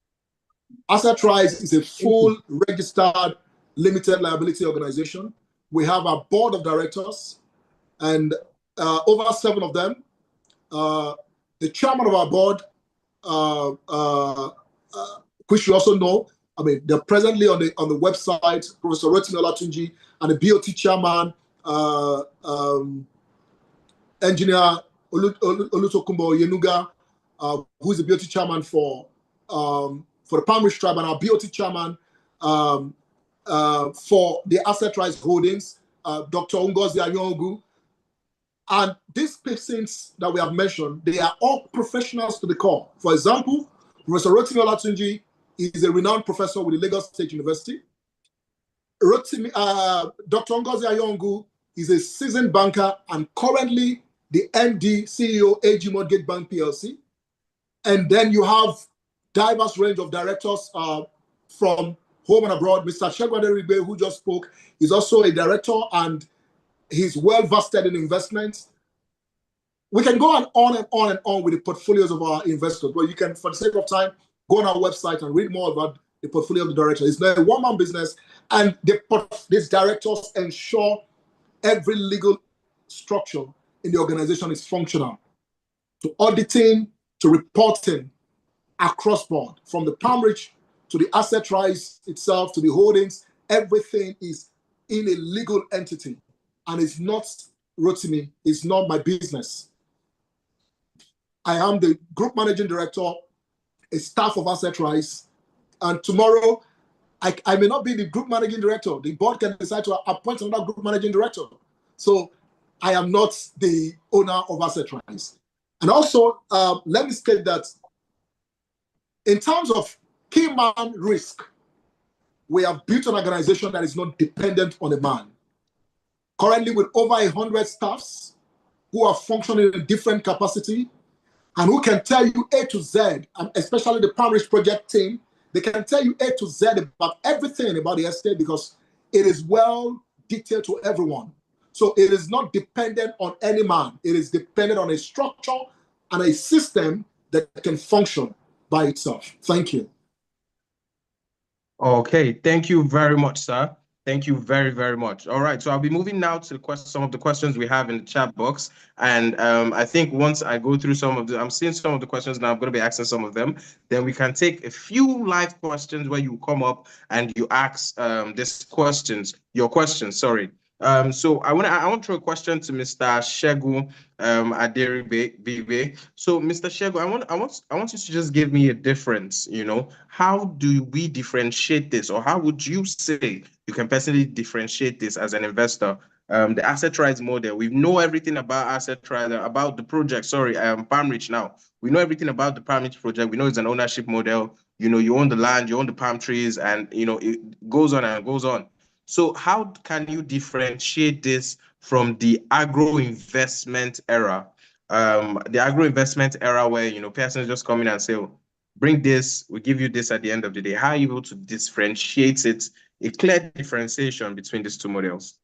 Asset Rise is a full registered limited liability organization. We have a board of directors and over 7 of them. The chairman of our board, which you also know, I mean, they're presently on the website, Professor Rotimi Olatunji, and the BOT chairman, engineer Olutokumbo Yenuga, who is the BOT chairman for the Palmrich tribe, and our BOT chairman for the Asset Rise Holdings, Dr. Ngozi Anyongu. And these persons that we have mentioned, they are all professionals to the core. For example, Professor Rotimi Olatunji is a renowned professor with the Lagos State University. Dr. Ngozi Anyongu is a seasoned banker and currently the MD, CEO, AG Mortgage Bank PLC. And then you have diverse range of directors from home and abroad. Mr. Shegwade, who just spoke, is also a director and he's well vested in investments. We can go on and on and on with the portfolios of our investors, but you can, for the sake of time, go on our website and read more about the portfolio of the director. It's not a one-man business, and these directors ensure every legal structure in the organization is functional, to auditing, to reporting, across board, from the Palmrich to the Asset Rise itself to the holdings. Everything is in a legal entity, and it's not Rotimi, it's not my business. I am the group managing director, a staff of Asset Rise, and tomorrow I may not be the group managing director. The board can decide to appoint another group managing director. So I am not the owner of Asset Rise. And also, let me state that in terms of key man risk, we have built an organization that is not dependent on a man. Currently with over 100 staffs who are functioning in a different capacity and who can tell you A to Z, especially the Palmrich project team, they can tell you A to Z about everything about the estate because it is well detailed to everyone. So it is not dependent on any man. It is dependent on a structure and a system that can function by itself. Thank you. Okay, thank you very much, sir. Thank you very, very much. All right, so I'll be moving now to some of the questions we have in the chat box. And I think once I go through I'm seeing some of the questions now, I'm going to be asking some of them. Then we can take a few live questions where you come up and you ask your questions, sorry. So I want to throw a question to Mr. Shegu Aderibe. So Mr. Shegu, I want you to just give me a difference, how do we differentiate this, or how would you say you can personally differentiate this as an investor? The Asset Rise model, we know everything about Asset Rise, about the project, Palmrich now. We know everything about the Palmrich project. We know it's an ownership model. You own the land, you own the palm trees, and it goes on and goes on. So how can you differentiate this from the agro investment era? the agro investment era where, you know, persons just come in and say, oh, bring this, we give you this at the end of the day. How are you able to differentiate it, a clear differentiation between these two models?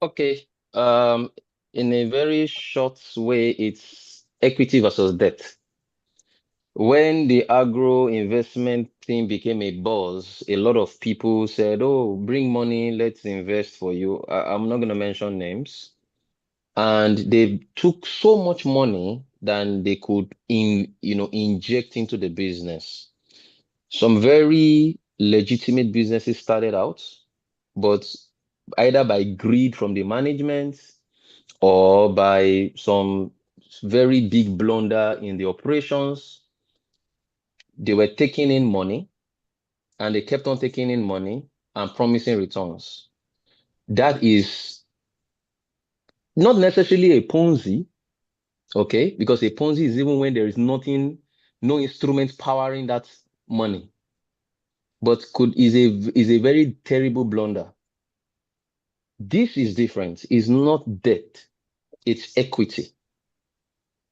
Okay. In a very short way, it's equity versus debt. When the agro investment thing became a buzz, a lot of people said, oh, bring money, let's invest for you. I'm not going to mention names. And they took so much money than they could inject into the business. Some very legitimate businesses started out, but either by greed from the management or by some very big blunder in the operations, they were taking in money and they kept on taking in money and promising returns. That is not necessarily a Ponzi, okay? Because a Ponzi is even when there is nothing, no instrument powering that money, but is a very terrible blunder. This is different. It's not debt, it's equity.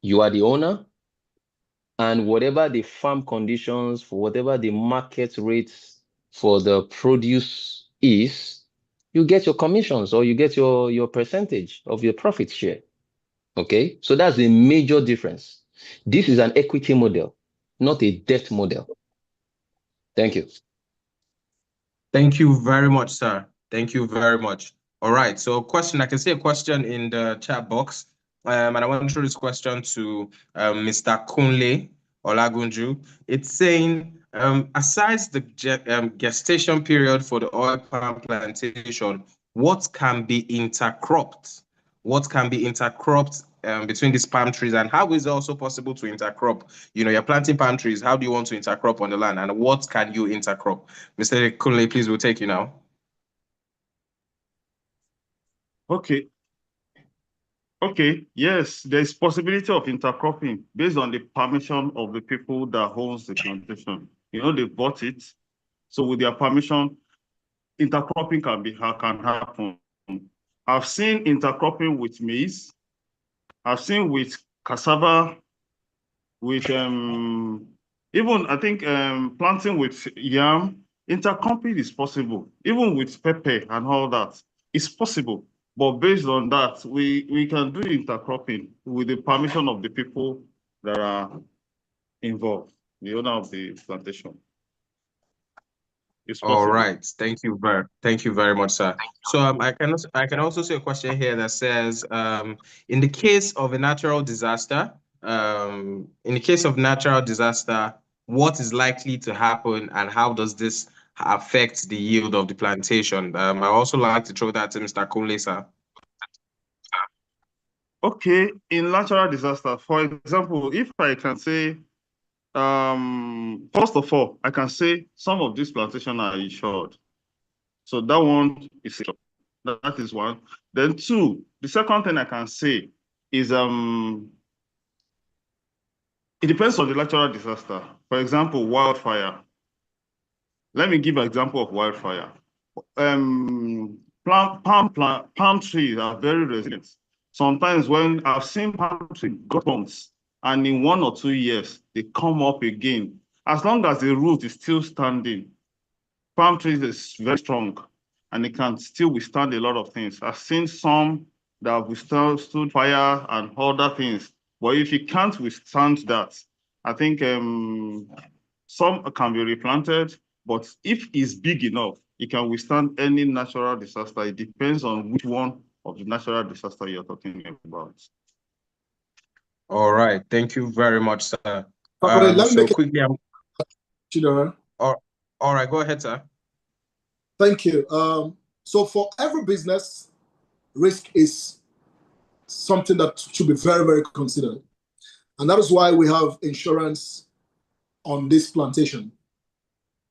You are the owner, and whatever the farm conditions, for whatever the market rates for the produce is, you get your commissions or you get your percentage of your profit share. Okay, so that's a major difference. This is an equity model, not a debt model. Thank you. Thank you very much, sir. Thank you very much. All right, so question, I can see a question in the chat box. And I want to show this question to Mr. Kunle Olagunju. It's saying, aside the gestation period for the oil palm plantation, what can be intercropped? What can be intercropped between these palm trees, and how is it also possible to intercrop? You know, you're planting palm trees. How do you want to intercrop on the land, and what can you intercrop? Mr. Kunle, please, we'll take you now. Okay. Okay, yes, there's possibility of intercropping based on the permission of the people that owns the plantation. You know, they bought it. So with their permission, intercropping can happen. I've seen intercropping with maize. I've seen with cassava, with even I think planting with yam. Intercropping is possible, even with pepper and all that. It's possible. But based on that, we can do intercropping with the permission of the people that are involved, the owner of the plantation. It's possible. All right, thank you very much, sir. So I can also see a question here that says, in the case of a natural disaster, what is likely to happen, and how does this affect the yield of the plantation? I also like to throw that to Mr. Kunle, sir. Okay, in natural disaster, for example, if I can say, first of all, I can say some of these plantations are insured. So that one is insured. That is one. Then two, the second thing I can say is it depends on the natural disaster. For example, wildfire. Let me give an example of wildfire. Palm trees are very resilient. Sometimes when I've seen palm trees got bumps, and in 1 or 2 years, they come up again. As long as the root is still standing, palm trees is very strong, and it can still withstand a lot of things. I've seen some that have withstood fire and other things. But if you can't withstand that, I think some can be replanted. But if it's big enough, it can withstand any natural disaster. It depends on which one of the natural disaster you're talking about. All right, thank you very much, sir. Let me So make quickly, Chidera. all right, go ahead, sir. Thank you. So for every business, risk is something that should be very, very considered. And that is why we have insurance on this plantation.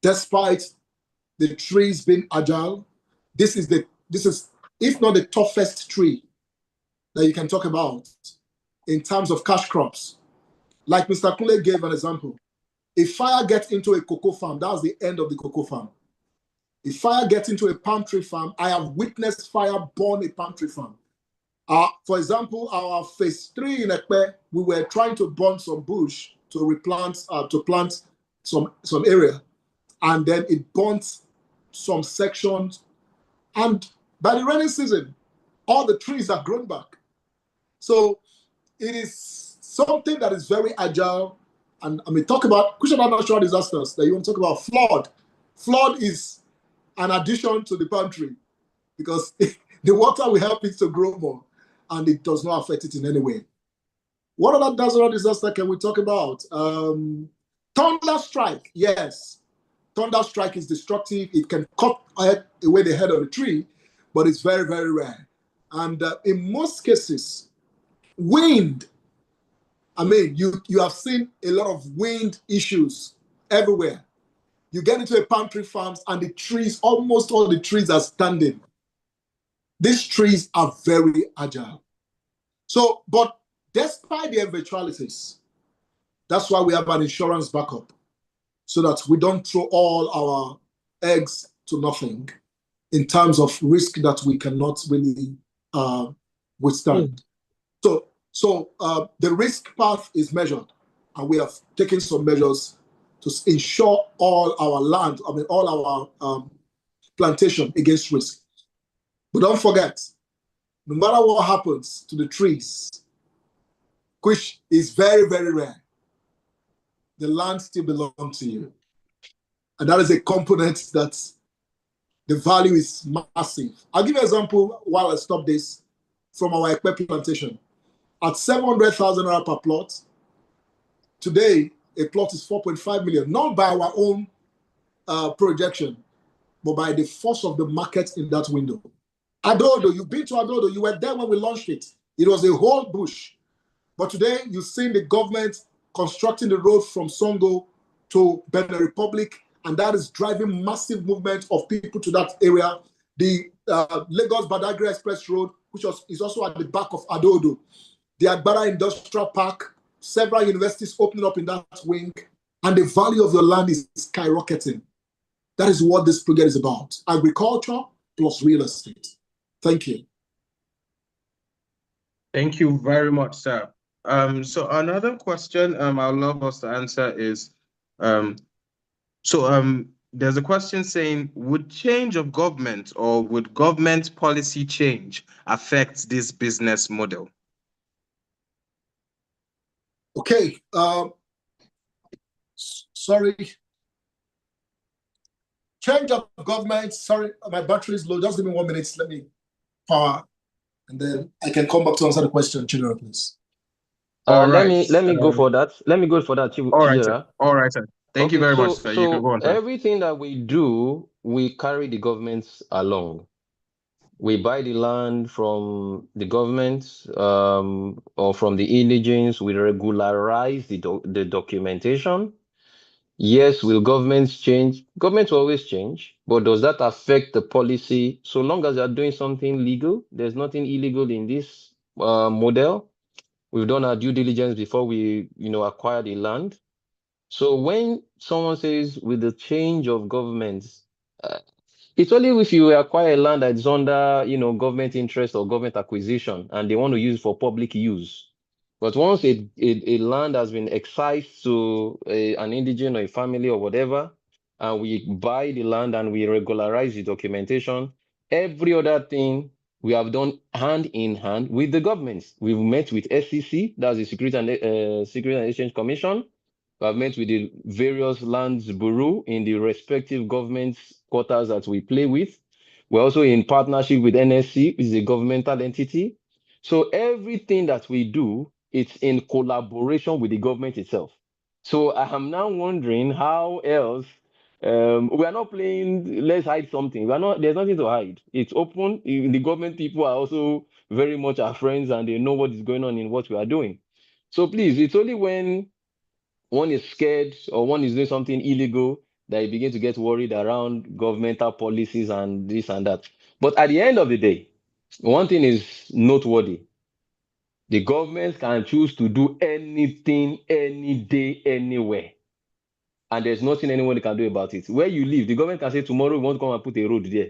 Despite the trees being agile, this is if not the toughest tree that you can talk about in terms of cash crops. Like Mr. Kunle gave an example. If fire gets into a cocoa farm, that's the end of the cocoa farm. If fire gets into a palm tree farm, I have witnessed fire burn a palm tree farm. For example, our phase 3 in Ekpe, we were trying to burn some bush to replant, to plant some area, and then it burnt some sections. And by the rainy season, all the trees are grown back. So it is something that is very agile. And I mean, talk about crucial natural disasters that you want to talk about. Flood. Flood is an addition to the palm tree because the water will help it to grow more and it does not affect it in any way. What other natural disaster can we talk about? Thunder strike. Yes. Thunder strike is destructive. It can cut away the head of the tree, but it's very, very rare. And in most cases, wind. I mean, you have seen a lot of wind issues everywhere. You get into a palm tree farms and the trees, almost all the trees are standing. These trees are very agile. So, but despite the eventualities, that's why we have an insurance backup so that we don't throw all our eggs to nothing in terms of risk that we cannot really withstand. So the risk path is measured, and we have taken some measures to ensure all our land, I mean, all our plantation against risk. But don't forget, no matter what happens to the trees, which is very, very rare, the land still belongs to you. And that is a component that the value is massive. I'll give you an example while I stop this from our Ekpe plantation. At 700,000 naira per plot, today a plot is 4.5 million, not by our own projection, but by the force of the market in that window. Adodo, you've been to Adodo, you were there when we launched it. It was a whole bush. But today, you've seen the government constructing the road from Songo to Benin Republic, and that is driving massive movement of people to that area. The Lagos-Badagry Express Road, which is also at the back of Adodo. The Agbara Industrial Park, several universities opening up in that wing, and the value of your land is skyrocketing. That is what this project is about. Agriculture plus real estate. Thank you. Thank you very much, sir. So another question I'd love us to answer is, there's a question saying, would change of government or would government policy change affect this business model? Okay. Sorry. Change of government. Sorry, my battery is low. Just give me 1 minute. Let me power, and then I can come back to answer the question, Chidera, please. All Let right. me go for that. Let me go for that, All right, Chidera. sir. All right, sir. Thank you very much, sir. You can go on, sir. Everything that we do, we carry the governments along. We buy the land from the government or from the indigents. We regularize the documentation. Yes, will governments change? Governments will always change, but does that affect the policy? So long as they are doing something legal, there's nothing illegal in this model. We've done our due diligence before we, acquire the land. So when someone says with the change of governments, it's only if you acquire a land that's under, government interest or government acquisition, and they want to use it for public use. But once a land has been excised to an indigent or a family or whatever, and we buy the land and we regularize the documentation, every other thing we have done hand in hand with the governments. We've met with SEC, that's the Security and Exchange Commission. We have met with the various lands bureau in the respective government's quarters that we play with. We're also in partnership with NSC, which is a governmental entity. So everything that we do, it's in collaboration with the government itself. So I am now wondering how else we are not playing, let's hide something. There's nothing to hide. It's open. The government people are also very much our friends and they know what is going on in what we are doing. So please, it's only when one is scared or one is doing something illegal that you begin to get worried around governmental policies and this and that. But at the end of the day, one thing is noteworthy. The government can choose to do anything, any day, anywhere. And there's nothing anyone can do about it. Where you live, the government can say tomorrow we want to come and put a road there.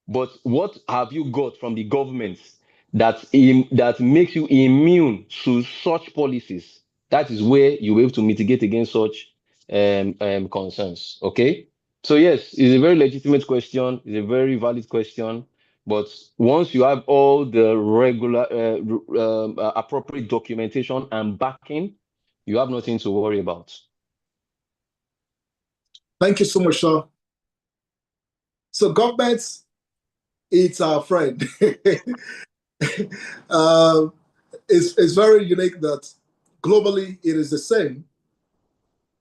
But what have you got from the government that makes you immune to such policies. That is where you're able to mitigate against such concerns. Okay. So yes, it's a very legitimate question. It's a very valid question. But once you have all the regular, appropriate documentation and backing, you have nothing to worry about. Thank you so much, sir. So government, it's our friend. It's very unique that globally it is the same.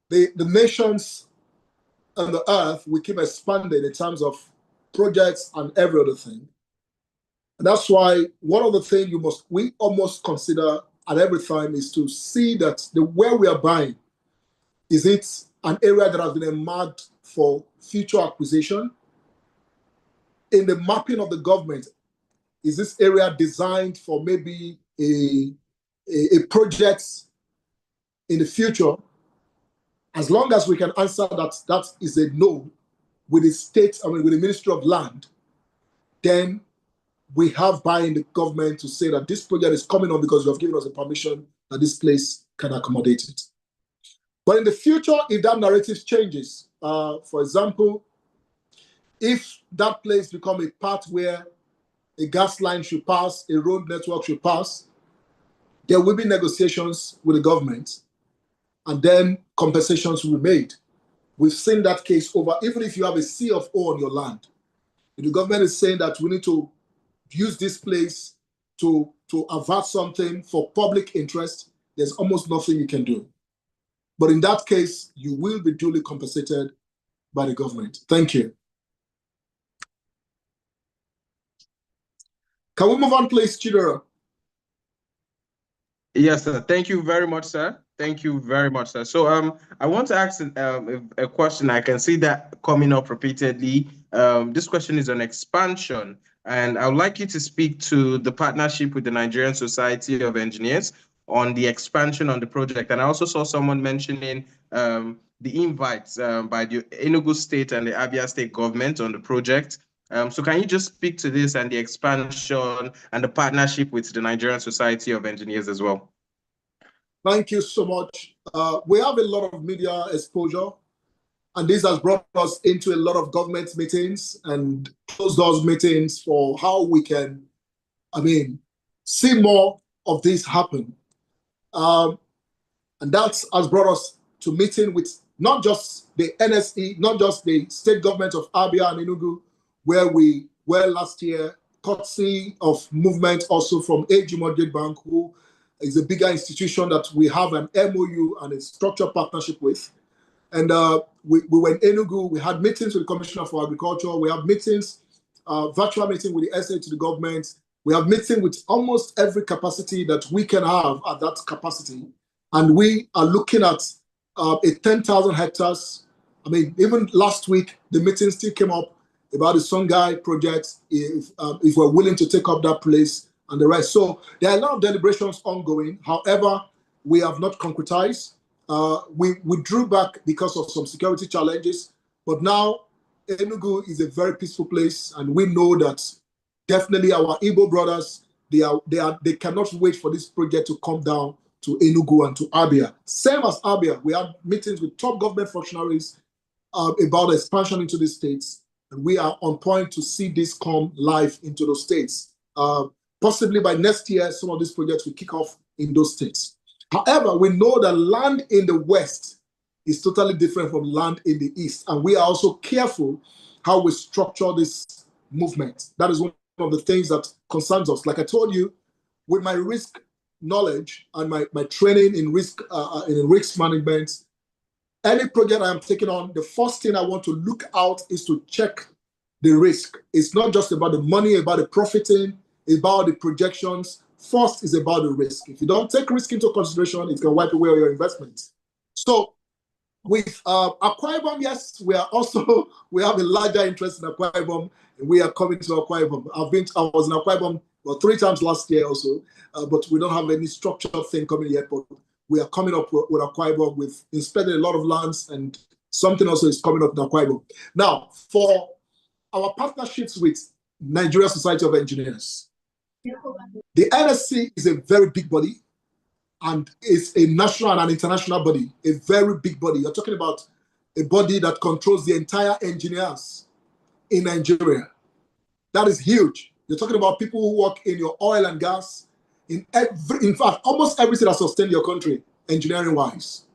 The nations on the earth, we keep expanding in terms of projects and every other thing. And that's why one of the things we almost consider at every time is to see that where we are buying, is it an area that has been earmarked for future acquisition? In the mapping of the government, is this area designed for maybe a project in the future? As long as we can answer that is a no with the state, with the Ministry of Land, then we have buy-in the government to say that this project is coming on because you have given us a permission that this place can accommodate it. But in the future, if that narrative changes, for example, if that place become a part where a gas line should pass, a road network should pass, there will be negotiations with the government, and then compensations will be made. We've seen that case over, even if you have a C of O on your land. If the government is saying that we need to use this place to avert something for public interest, there's almost nothing you can do. But in that case, you will be duly compensated by the government. Thank you. Can we move on, please, Chidera? Yes, sir. Thank you very much, sir. Thank you very much, sir. So I want to ask a question. I can see that coming up repeatedly. This question is on expansion, and I would like you to speak to the partnership with the Nigerian Society of Engineers on the expansion on the project. And I also saw someone mentioning the invites by the Enugu State and the Abia State government on the project. So can you just speak to this and the expansion and the partnership with the Nigerian Society of Engineers as well? Thank you so much. We have a lot of media exposure, and this has brought us into a lot of government meetings and closed doors meetings for how we can, see more of this happen. And that has brought us to meeting with not just the NSE, not just the state government of Abia and Enugu, where we were last year, courtesy of movement also from AG Mortgage Bank, who is a bigger institution that we have an MOU and a structured partnership with. And we were in Enugu, we had meetings with the Commissioner for Agriculture, we have meetings, virtual meeting with the SA to the government, we have meeting with almost every capacity that we can have at that capacity. And we are looking at a 10,000 hectares. Even last week, the meeting still came up about the Songhai project, if we're willing to take up that place and the rest. So there are a lot of deliberations ongoing. However, we have not concretized. We drew back because of some security challenges, but now Enugu is a very peaceful place, and we know that definitely our Igbo brothers, they cannot wait for this project to come down to Enugu and to Abia. Same as Abia, we had meetings with top government functionaries about expansion into the states, and we are on point to see this come live into those states. Possibly by next year, some of these projects will kick off in those states. However, we know that land in the West is totally different from land in the East, and we are also careful how we structure this movement. That is one of the things that concerns us. Like I told you, with my risk knowledge and my training in risk management, any project I am taking on, the first thing I want to look out is to check the risk. It's not just about the money, about the profiting, about the projections. First is about the risk. If you don't take risk into consideration, it can wipe away your investments. So with Akwa Ibom, yes, we have a larger interest in Akwa Ibom, and we are coming to Akwa Ibom. I was in Akwa Ibom 3 times last year also, but we don't have any structured thing coming yet, but we are coming up with Akwa Ibom. We've inspected a lot of lands, and something also is coming up in Akwa Ibom. Now, for our partnerships with Nigeria Society of Engineers, The NSC is a very big body, and it's a national and an international body, a very big body. You're talking about a body that controls the entire engineers in Nigeria. That is huge. You're talking about people who work in your oil and gas, in fact, almost everything that sustains your country, engineering-wise.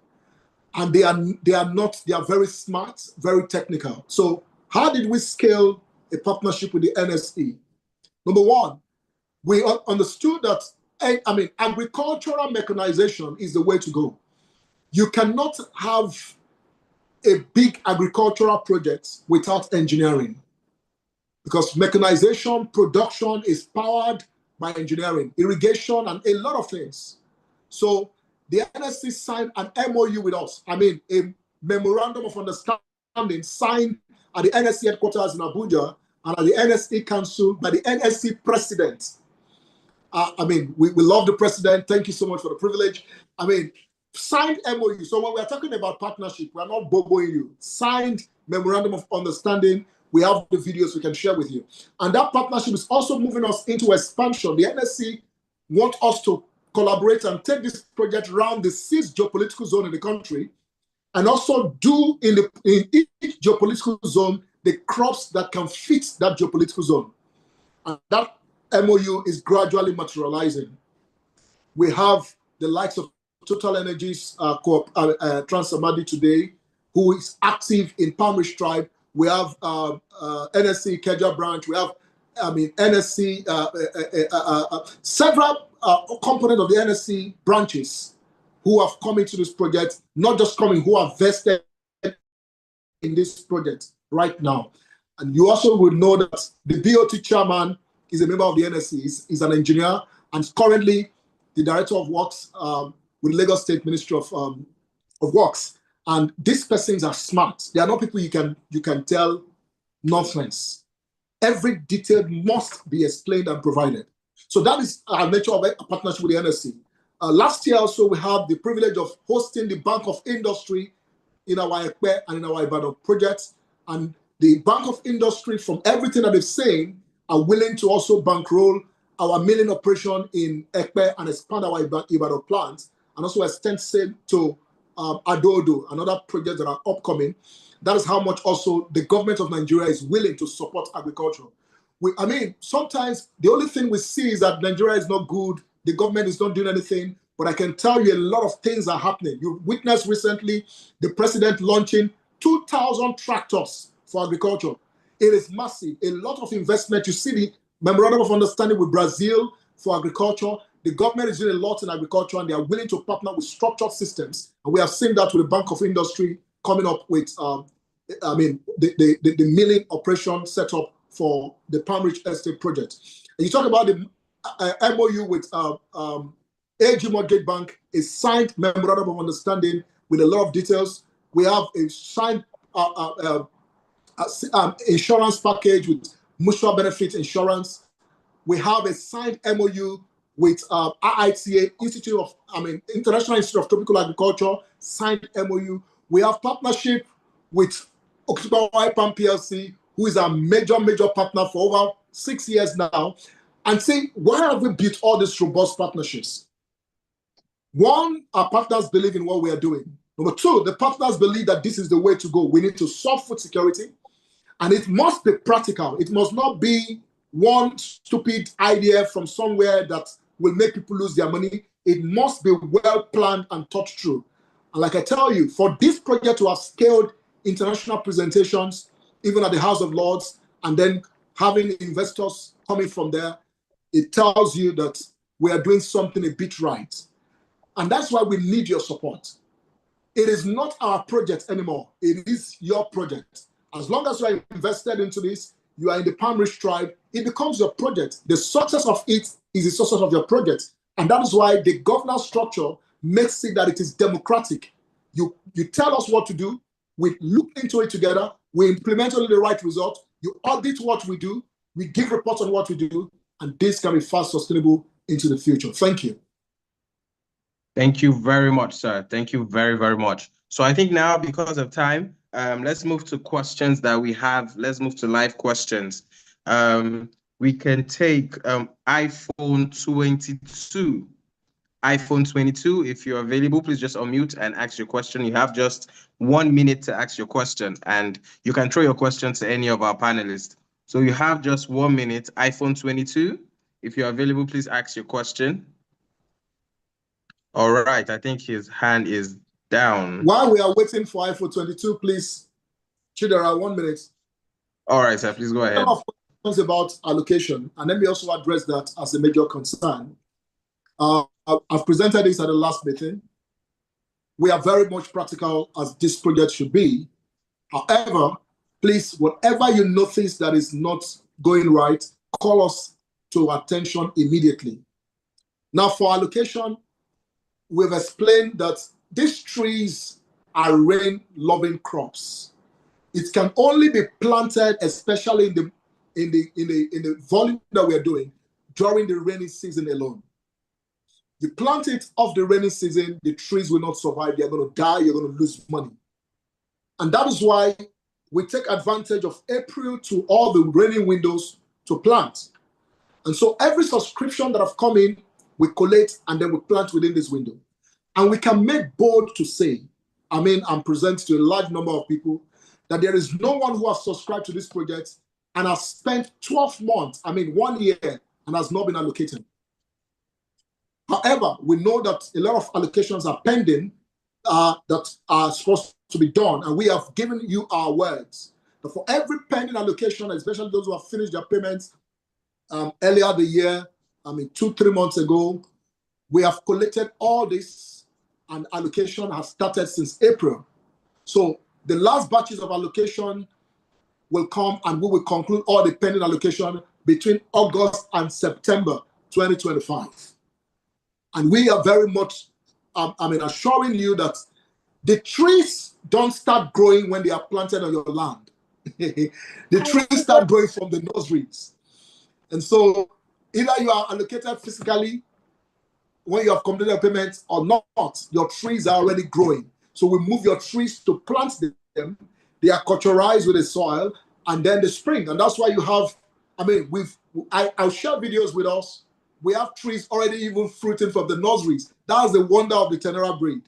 And they are very smart, very technical. So how did we scale a partnership with the NSE? Number one, we understood that, agricultural mechanization is the way to go. You cannot have a big agricultural project without engineering, because mechanization production is powered by engineering, irrigation, and a lot of things. So the NSC signed an MOU with us. A memorandum of understanding signed at the NSC headquarters in Abuja and at the NSC Council by the NSC president. We love the president. Thank you so much for the privilege. Signed MOU. So when we're talking about partnership, we're not boboing you. Signed memorandum of understanding. We have the videos we can share with you. And that partnership is also moving us into expansion. The NSC want us to collaborate and take this project around the 6th geopolitical zone in the country, and also do in each geopolitical zone the crops that can fit that geopolitical zone. And that MOU is gradually materializing. We have the likes of Total Energies Transamadi today, who is active in Palmrich tribe. We have NSC Keja branch. We have, NSC, several components of the NSC branches who have come into this project, not just coming, who are vested in this project right now. And you also will know that the BOT chairman is a member of the NSC. He's an engineer and currently the director of works with Lagos State Ministry of Works. And these persons are smart. They are not people you can tell nonsense. Every detail must be explained and provided. So that is our nature of a partnership with the NSC. Last year also, we had the privilege of hosting the Bank of Industry in our Ekpe and in our Ibadan projects. And the Bank of Industry, from everything that they've seen, are willing to also bankroll our milling operation in Ekpe and expand our Ibadan plant, and also extend same to Adodo and other projects that are upcoming. That is how much also the government of Nigeria is willing to support agriculture. Sometimes the only thing we see is that Nigeria is not good, the government is not doing anything, but I can tell you a lot of things are happening. You witnessed recently the president launching 2,000 tractors for agriculture. It is massive, a lot of investment. You see the memorandum of understanding with Brazil for agriculture. The government is doing a lot in agriculture and they are willing to partner with structured systems. And we have seen that with the Bank of Industry coming up with the milling operation set up for the Palmrich Estate project. And you talk about the MOU with AG Mortgage Bank, a signed memorandum of understanding with a lot of details. We have a signed insurance package with mutual benefit insurance. We have a signed MOU with IITA, International Institute of Tropical Agriculture, signed MOU. We have partnership with Oxford Palm PLC, who is a major partner for over 6 years now. And see, why have we built all these robust partnerships? One, our partners believe in what we are doing. Number two, the partners believe that this is the way to go. We need to solve food security, and it must be practical. It must not be one stupid idea from somewhere that will make people lose their money. It must be well planned and thought through. And like I tell you, for this project to have scaled international presentations, even at the House of Lords, and then having investors coming from there, it tells you that we are doing something a bit right. And that's why we need your support. It is not our project anymore. It is your project. As long as you are invested into this, you are in the Palmrich tribe, it becomes your project. The success of it is the success of your project. And that is why the governance structure makes it that it is democratic. You tell us what to do, we look into it together, we implement only the right result, you audit what we do, we give reports on what we do, and this can be fast sustainable into the future. Thank you. Thank you very much, sir. Thank you very, very much. So I think now, because of time, let's move to questions that we have. Let's move to live questions. we can take iPhone 22. iPhone 22, if you're available, please just unmute and ask your question. You have just 1 minute to ask your question, and you can throw your question to any of our panelists. So you have just 1 minute. iPhone 22, if you're available, please ask your question. All right, I think his hand is down. While we are waiting for iPhone 22, please, Chidera, 1 minute. All right, sir, please go ahead. Questions about allocation, and let me also address that as a major concern. I've presented this at the last meeting. We are very much practical as this project should be. However, please, whatever you notice that is not going right, call us to attention immediately. Now, for allocation, we've explained that these trees are rain-loving crops. It can only be planted, especially in the volume that we are doing, during the rainy season alone. You plant it off the rainy season, the trees will not survive. They're going to die. You're going to lose money. And that is why we take advantage of April to all the rainy windows to plant. And so every subscription that have come in, we collate and then we plant within this window. And we can make bold to say, and present to a large number of people, that there is no one who has subscribed to this project and has spent 12 months, 1 year, and has not been allocated. However, we know that a lot of allocations are pending that are supposed to be done, and we have given you our words. But for every pending allocation, especially those who have finished their payments earlier the year, 2-3 months ago, we have collected all this, and allocation has started since April. So the last batches of allocation will come, and we will conclude all the pending allocation between August and September 2025. And we are very much, assuring you that the trees don't start growing when they are planted on your land. The trees start growing from the nurseries. And so either you are allocated physically when you have completed your payments or not, your trees are already growing. So we move your trees to plant them. They are cauterized with the soil and then the spring. And that's why you have, I'll share videos with us. We have trees already even fruiting from the nurseries. That's the wonder of the Tenera breed.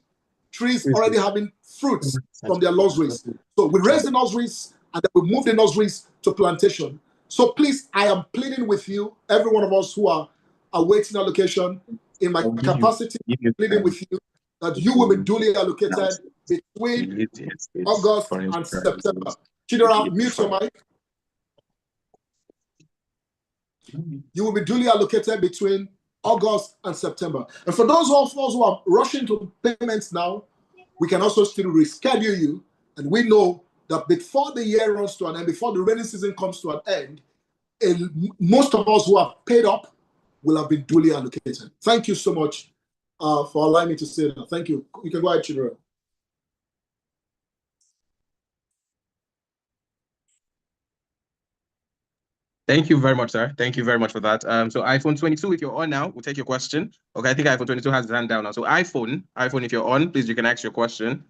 Trees already having fruits from their nurseries. So we raise the nurseries and then we move the nurseries to plantation. So please, I am pleading with you, every one of us who are awaiting allocation, in my capacity, pleading with you that you will be duly allocated between August and September. Chidera, mute your mic. You will be duly allocated between August and September. And for those of us who are rushing to payments now, we can also still reschedule you. And we know that before the year runs to an end, before the rainy season comes to an end, most of us who have paid up will have been duly allocated. Thank you so much for allowing me to say that. Thank you. You can go ahead, Chidera. Thank you very much, sir. Thank you very much for that. So iPhone 22, if you're on now, we'll take your question. Okay, I think iPhone 22 has his hand down now. So iPhone, if you're on, please, you can ask your question.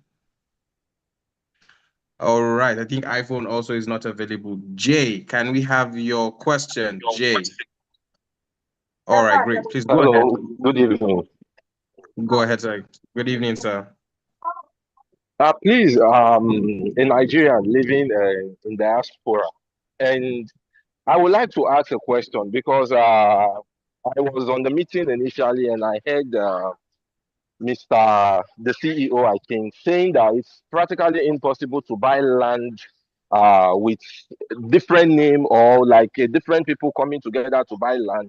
All right, I think iPhone also is not available. Jay, can we have your question, Jay? All right, great. Please go ahead. Good evening. Go ahead, sir. Good evening, sir. Please, in Nigeria, living in diaspora, and I would like to ask a question because I was on the meeting initially and I heard the CEO, I think, saying that it's practically impossible to buy land with different name or like different people coming together to buy land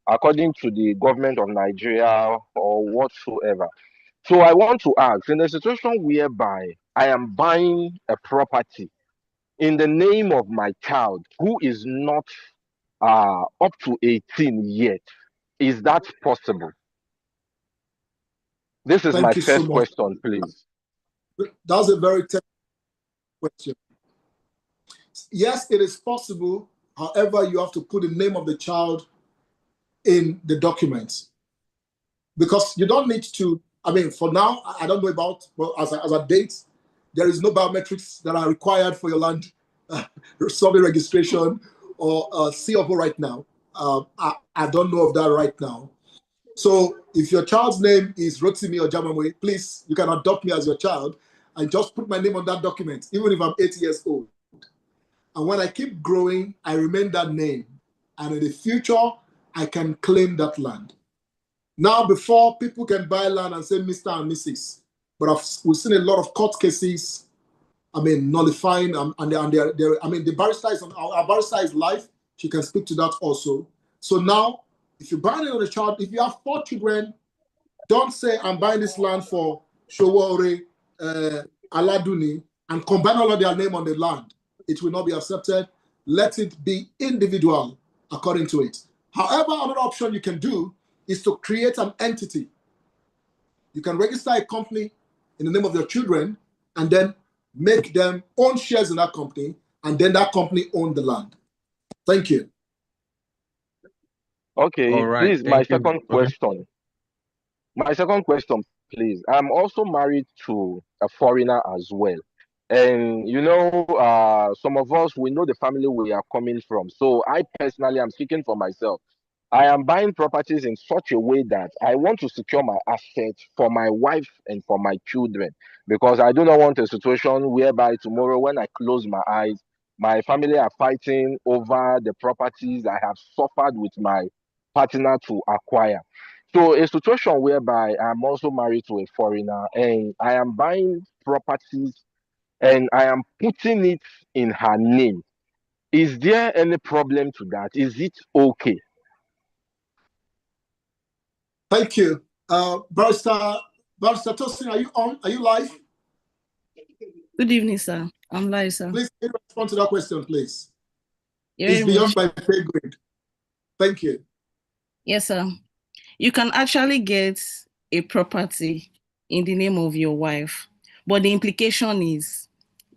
according to the government of Nigeria or whatsoever. So I want to ask, in a situation whereby I am buying a property in the name of my child who is not up to 18 yet, is that possible? This is my first question, please. That's a very technical question. Yes, it is possible. However, you have to put the name of the child in the documents. Because you don't need to, for now, I don't know about, but as a date, there is no biometrics that are required for your land survey registration or CFO right now. I don't know of that right now. So if your child's name is Rotimi or Jamamwe, please, you can adopt me as your child and just put my name on that document, even if I'm 8 years old. And when I keep growing, I remain that name. And in the future, I can claim that land. Now, before, people can buy land and say Mr. and Mrs. But we've seen a lot of court cases, nullifying, the barrister is our barrister is live. She can speak to that also. So now, if you're buying it on a child, if you have 4 children, don't say I'm buying this land for Showore, Aladuni, and combine all of their name on the land. It will not be accepted. Let it be individual according to it. However, another option you can do is to create an entity. You can register a company in the name of your children and then make them own shares in that company, and then that company own the land. Thank you. Okay, All right. please, Thank you. My second question, please. I'm also married to a foreigner as well. And some of us, we know the family we are coming from. So I personally am speaking for myself. I am buying properties in such a way that I want to secure my assets for my wife and for my children, because I do not want a situation whereby tomorrow when I close my eyes, my family are fighting over the properties I have suffered with my partner to acquire. So a situation whereby I'm also married to a foreigner and I am buying properties and I am putting it in her name. Is there any problem to that? Is it okay? Thank you. Barrister Tosin, are you on? Are you live? Good evening, sir. I'm live, sir. Please respond to that question, please. It's beyond my pay grade. Thank you. Yes, sir. You can actually get a property in the name of your wife, but the implication is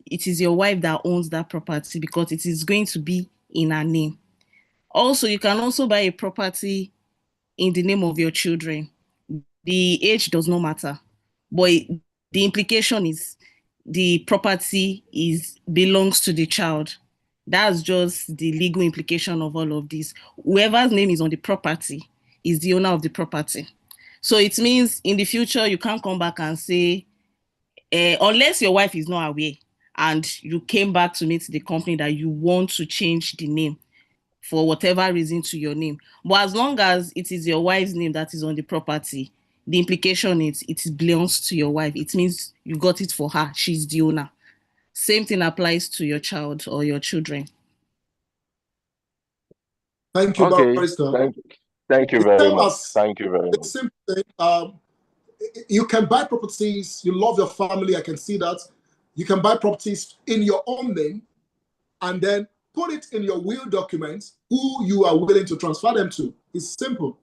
it is your wife that owns that property because it is going to be in her name. Also, you can also buy a property in the name of your children. The age does not matter, but the implication is the property belongs to the child. That's just the legal implication of all of this. Whoever's name is on the property is the owner of the property. So it means in the future, you can't come back and say, unless your wife is not aware and you came back to meet the company that you want to change the name for whatever reason to your name. But as long as it is your wife's name that is on the property, the implication is it belongs to your wife. It means you got it for her. She's the owner. Same thing applies to your child or your children. Thank you, Okay. Barrister. Thank you very much. Thank you very much. Same thing. You can buy properties. You love your family. I can see that. You can buy properties in your own name and then put it in your will documents who you are willing to transfer them to. It's simple.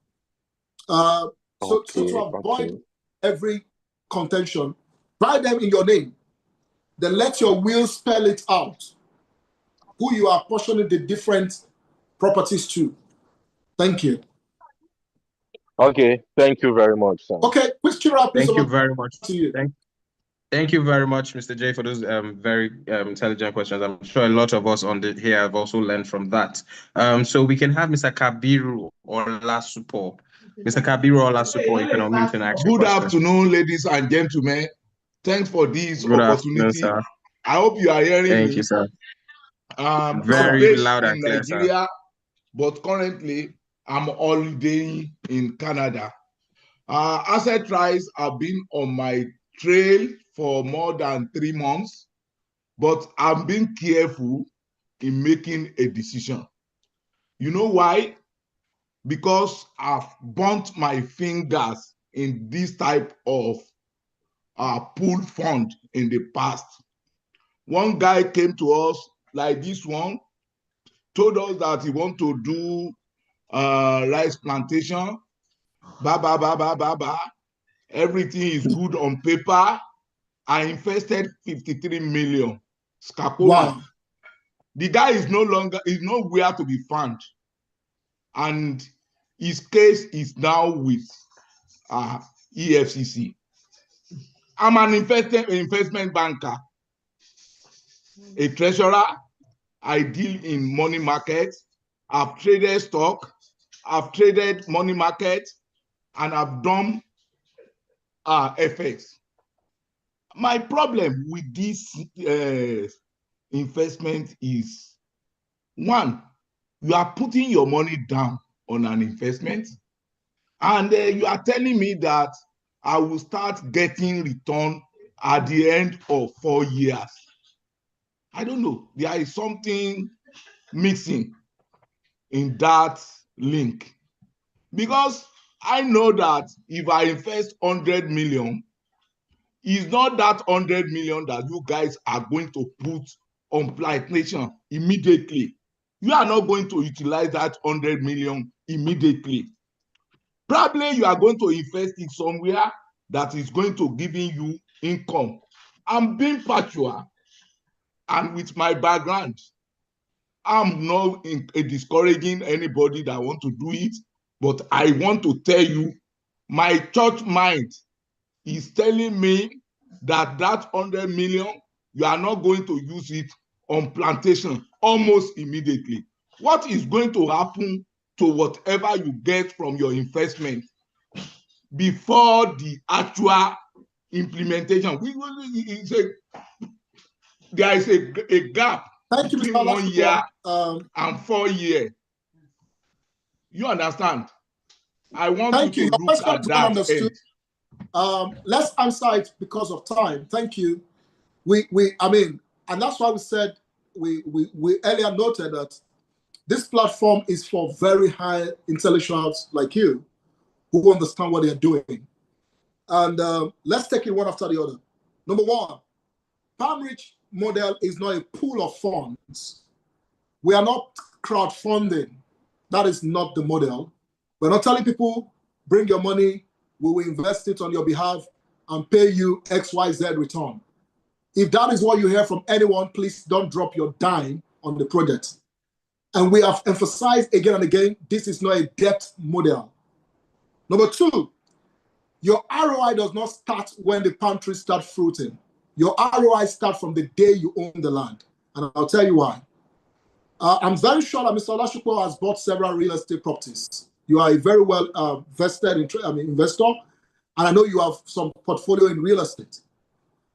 So to avoid every contention, buy them in your name. Then let your will spell it out, who you are portioning the different properties to. Thank you. Okay, thank you very much, sir. Okay, please, thank you very much. To you. Thank you very much, Mr. J, for those very intelligent questions. I'm sure a lot of us on here have also learned from that. So we can have Mr. Kabiru Olasupo. Mr. Kabiru Olasupo, you can unmute and ask your question. Good afternoon, ladies and gentlemen. Thanks for this Good opportunity. Sir. I hope you are hearing Thank me. you, sir. I'm Very based loud and in clear, Nigeria, sir. but currently I'm holidaying in Canada. Asset rise have been on my trail for more than 3 months, but I'm being careful in making a decision. You know why? Because I've burnt my fingers in this type of pool fund in the past. One guy came to us like this one, told us that he want to do rice plantation. Everything is good on paper. I invested 53 million. Wow. The guy is nowhere to be found. And his case is now with EFCC. I'm an investment banker, a treasurer. I deal in money markets. I've traded stock. I've traded money market, and I've done FX. My problem with this investment is, one, you are putting your money down on an investment, and you are telling me that I will start getting return at the end of 4 years. I don't know. There is something missing in that link, because I know that if I invest 100 million, it's not that 100 million that you guys are going to put on plantation immediately. You are not going to utilize that 100 million immediately. Probably you are going to invest it somewhere that is going to giving you income. I'm being factual, and with my background, I'm not discouraging anybody that want to do it, but I want to tell you, my church mind is telling me that 100 million, you are not going to use it on plantation almost immediately. What is going to happen to whatever you get from your investment before the actual implementation? There is a gap between 1 year and 4 years. You understand? I want you to look at that end. Let's answer it because of time. Thank you. I mean, and that's why we said we earlier noted that this platform is for very high intellectuals like you who understand what they're doing. And let's take it one after the other. Number one, Palmrich model is not a pool of funds. We are not crowdfunding. That is not the model. We're not telling people, bring your money, we will invest it on your behalf and pay you XYZ return. If that is what you hear from anyone, please don't drop your dime on the project. And we have emphasized again and again, this is not a debt model. Number two, your ROI does not start when the palm trees start fruiting. Your ROI starts from the day you own the land. And I'll tell you why. I'm very sure that Mr. Olashukwu has bought several real estate properties. You are a very well vested investor, and I know you have some portfolio in real estate.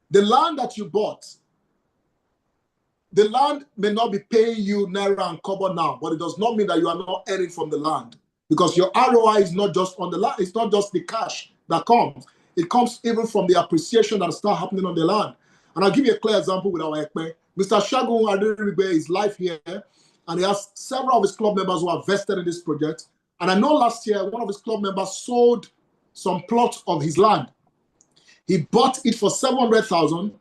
The land that you bought, the land may not be paying you naira and kobo now, but it does not mean that you are not earning from the land, because your ROI is not just on the land. It's not just the cash that comes. It comes even from the appreciation that starts happening on the land. And I'll give you a clear example with our Ekpe. Mr. Shagun Adirigbe is live here, and he has several of his club members who are vested in this project. And I know last year, one of his club members sold some plots of his land. He bought it for 700,000,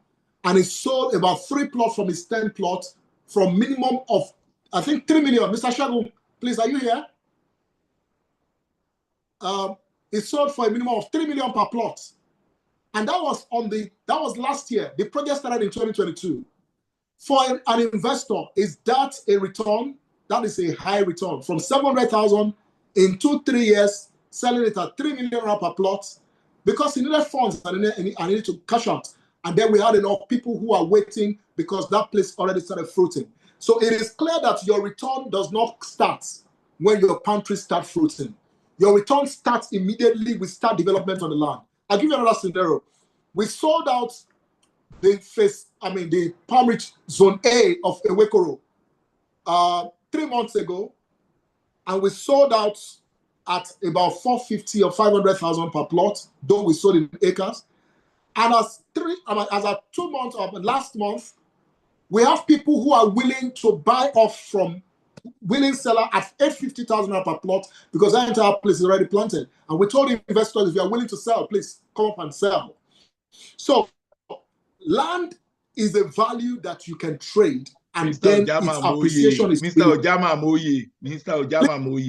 and he sold about 3 plots from his 10 plots from minimum of, I think, 3 million. Mr. Shagun, please, are you here? It sold for a minimum of 3 million per plot. And that was last year. The project started in 2022. For an investor, is that a return? That is a high return. From 700,000 in 2-3 years, selling it at 3 million per plot, because he needed funds and he needed to cash out. And then we had enough people who are waiting because that place already started fruiting. So it is clear that your return does not start when your palm trees start fruiting. Your return starts immediately with start development on the land. I'll give you another scenario. We sold out the Palmrich Zone A of Ewekoro 3 months ago, and we sold out at about 450 or 500,000 per plot, though we sold in acres. And as at 2 months of last month, we have people who are willing to buy off from willing seller at 850,000 per plot, because that entire place is already planted. And we told investors, if you are willing to sell, please come up and sell. So land is a value that you can trade, and Mr. then Ojama its appreciation is Mr. Ojama Moye. Mr. Ojama Moye.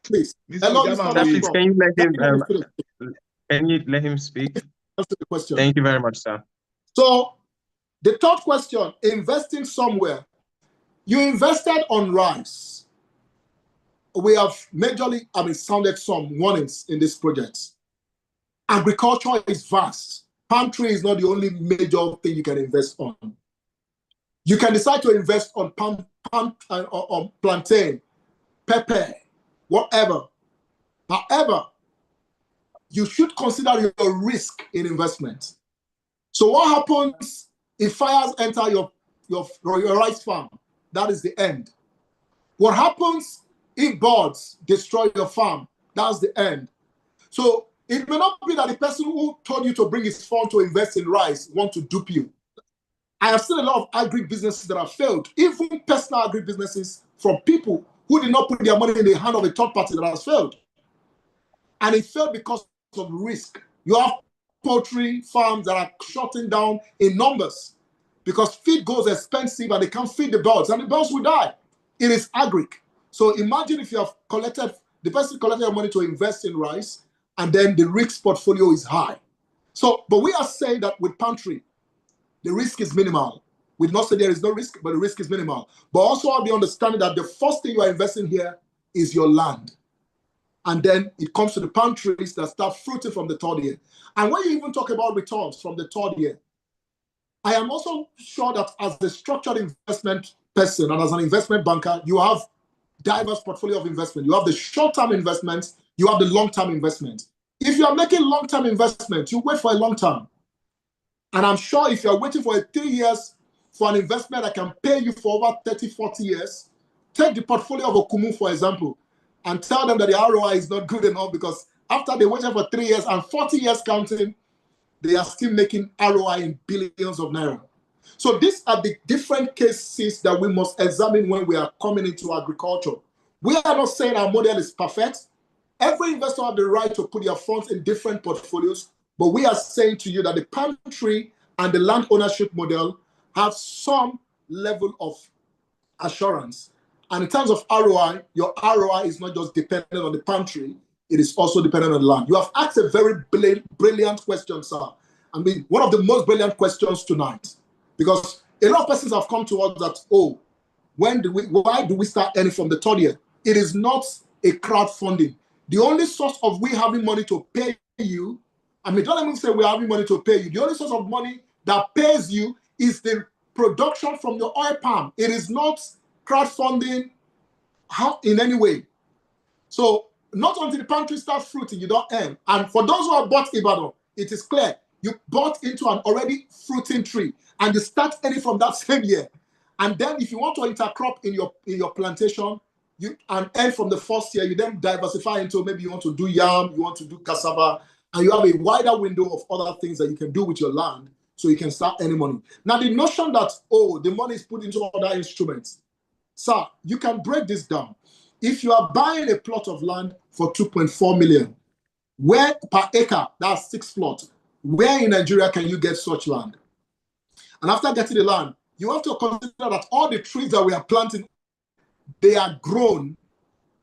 Please. Mr. Hello, Ojama Mr. Moye. Lashko. Can you let him speak? Answer the question. Thank you very much, sir. So the third question, investing somewhere. You invested on rice. We have majorly, sounded some warnings in this project. Agriculture is vast. Palm tree is not the only major thing you can invest on. You can decide to invest on plantain, pepper, whatever. However, you should consider your risk in investment. So what happens if fires enter your rice farm? That is the end. What happens if birds destroy your farm? That's the end. So it may not be that the person who told you to bring his fund to invest in rice want to dupe you. I have seen a lot of agri-businesses that have failed, even personal agri-businesses from people who did not put their money in the hand of a third party that has failed. And it failed because of risk. You have poultry farms that are shutting down in numbers because feed goes expensive and they can't feed the birds and the birds will die. It is agri. So imagine if you have collected, the person collected your money to invest in rice and then the risk portfolio is high. So, but we are saying that with pantry, the risk is minimal. We did not say there is no risk, but the risk is minimal. But also have the understanding that the first thing you are investing here is your land. And then it comes to the pantries that start fruiting from the third year. And when you even talk about returns from the third year, I am also sure that as a structured investment person and as an investment banker, you have diverse portfolio of investment. You have the short-term investments, you have the long-term investment. If you are making long-term investment, you wait for a long term. And I'm sure if you're waiting for 3 years for an investment that can pay you for over 30, 40 years, take the portfolio of Okumu, for example, and tell them that the ROI is not good enough because after they waited for 3 years and 40 years counting, they are still making ROI in billions of naira. So these are the different cases that we must examine when we are coming into agriculture. We are not saying our model is perfect. Every investor has the right to put their funds in different portfolios, but we are saying to you that the pantry and the land ownership model have some level of assurance. And in terms of ROI, your ROI is not just dependent on the pantry, it is also dependent on the land. You have asked a very brilliant question, sir. I mean, one of the most brilliant questions tonight, because a lot of persons have come to us that, oh, why do we start earning from the third year? It is not a crowdfunding. The only source of we having money to pay you, I mean, don't even say we're having money to pay you. The only source of money that pays you is the production from the oil palm. It is not crowdfunding in any way. So not until the pantry starts fruiting, you don't earn. And for those who have bought Ibadan, it is clear. You bought into an already fruiting tree and you start earning from that same year. And then if you want to intercrop in your plantation, you and earn from the first year, you then diversify into maybe you want to do yam, you want to do cassava, and you have a wider window of other things that you can do with your land so you can start earning money. Now, the notion that, oh, the money is put into other instruments, sir, you can break this down. If you are buying a plot of land for 2.4 million, where per acre, that's 6 plots, where in Nigeria can you get such land? And after getting the land, you have to consider that all the trees that we are planting, they are grown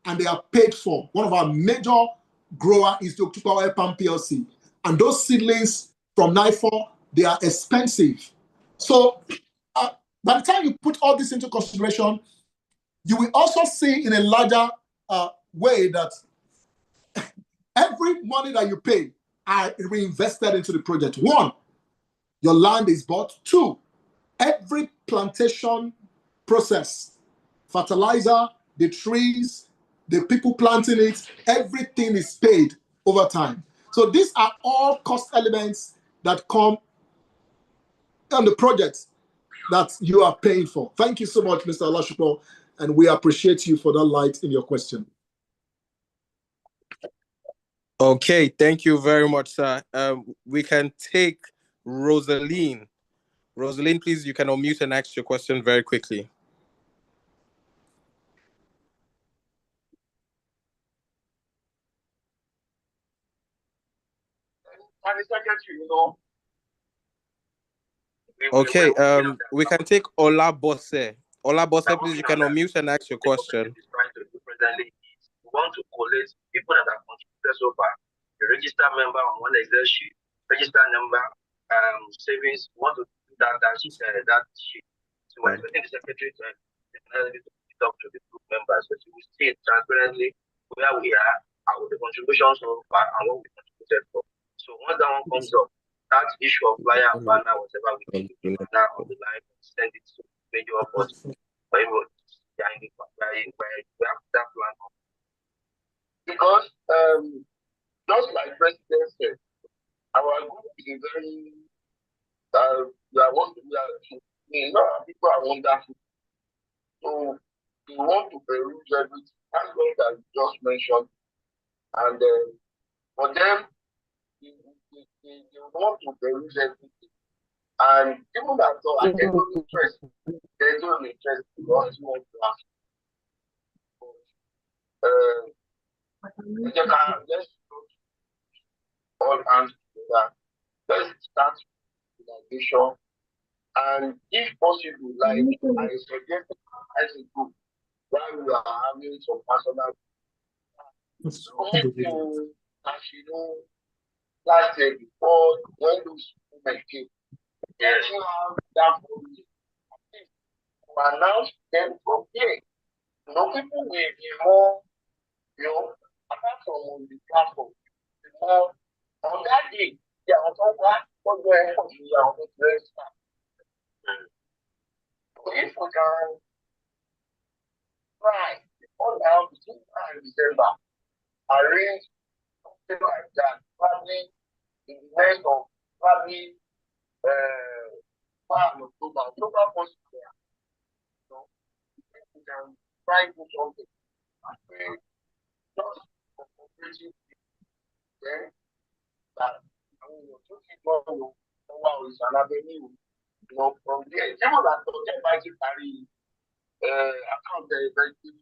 and they are paid for. One of our major grower is the Oktupa Oil Palm PLC. And those seedlings from NIFOR, they are expensive. So by the time you put all this into consideration, you will also see in a larger way that every money that you pay are reinvested into the project. One, your land is bought. Two, every plantation process, fertilizer, the trees, the people planting it, everything is paid over time. So these are all cost elements that come on the project that you are paying for. Thank you so much, Mr. Olasupo, and we appreciate you for that light in your question. Okay, thank you very much, sir. We can take Rosaline. Rosaline, please, you can unmute and ask your question very quickly. Okay, we can take Ola Bosse. Ola Bosse, please, you can unmute and ask your question. We want to collate people that have contributed so far. The register member on one Excel sheet, register number, savings. We want to do that sheet. So we're expecting the secretary to talk to the group members, so we see transparently where we are, how the contributions so far, and what we contributed for. So once that one comes up, that issue of flyer and banner, whatever we can do now on the line, send it to major boss. We have that plan. Because just like President said, our group is a very we are a lot of people are wonderful. So we want to peruse everything as long as you just mentioned. And for them, they want to peruse everything. And people that thought I get no interest, there's no interest because you want to ask. Let's all hands together. Let's start realization. And if possible, like I suggested as a group, while we are having some personal meeting, as you know, last year before when those women came, yes, you have that for me. To announce them from here. You know, people will be more, you know, apart from on the platform, more on that day, they are also what going on the start. So if we can try all now between now and December, arrange something like that, probably in the next of probably October first year. So if we can try to do something, just for cooperative, then that I mean you took it on wow is an avenue, you know, from there. Even that they might carry account very quickly.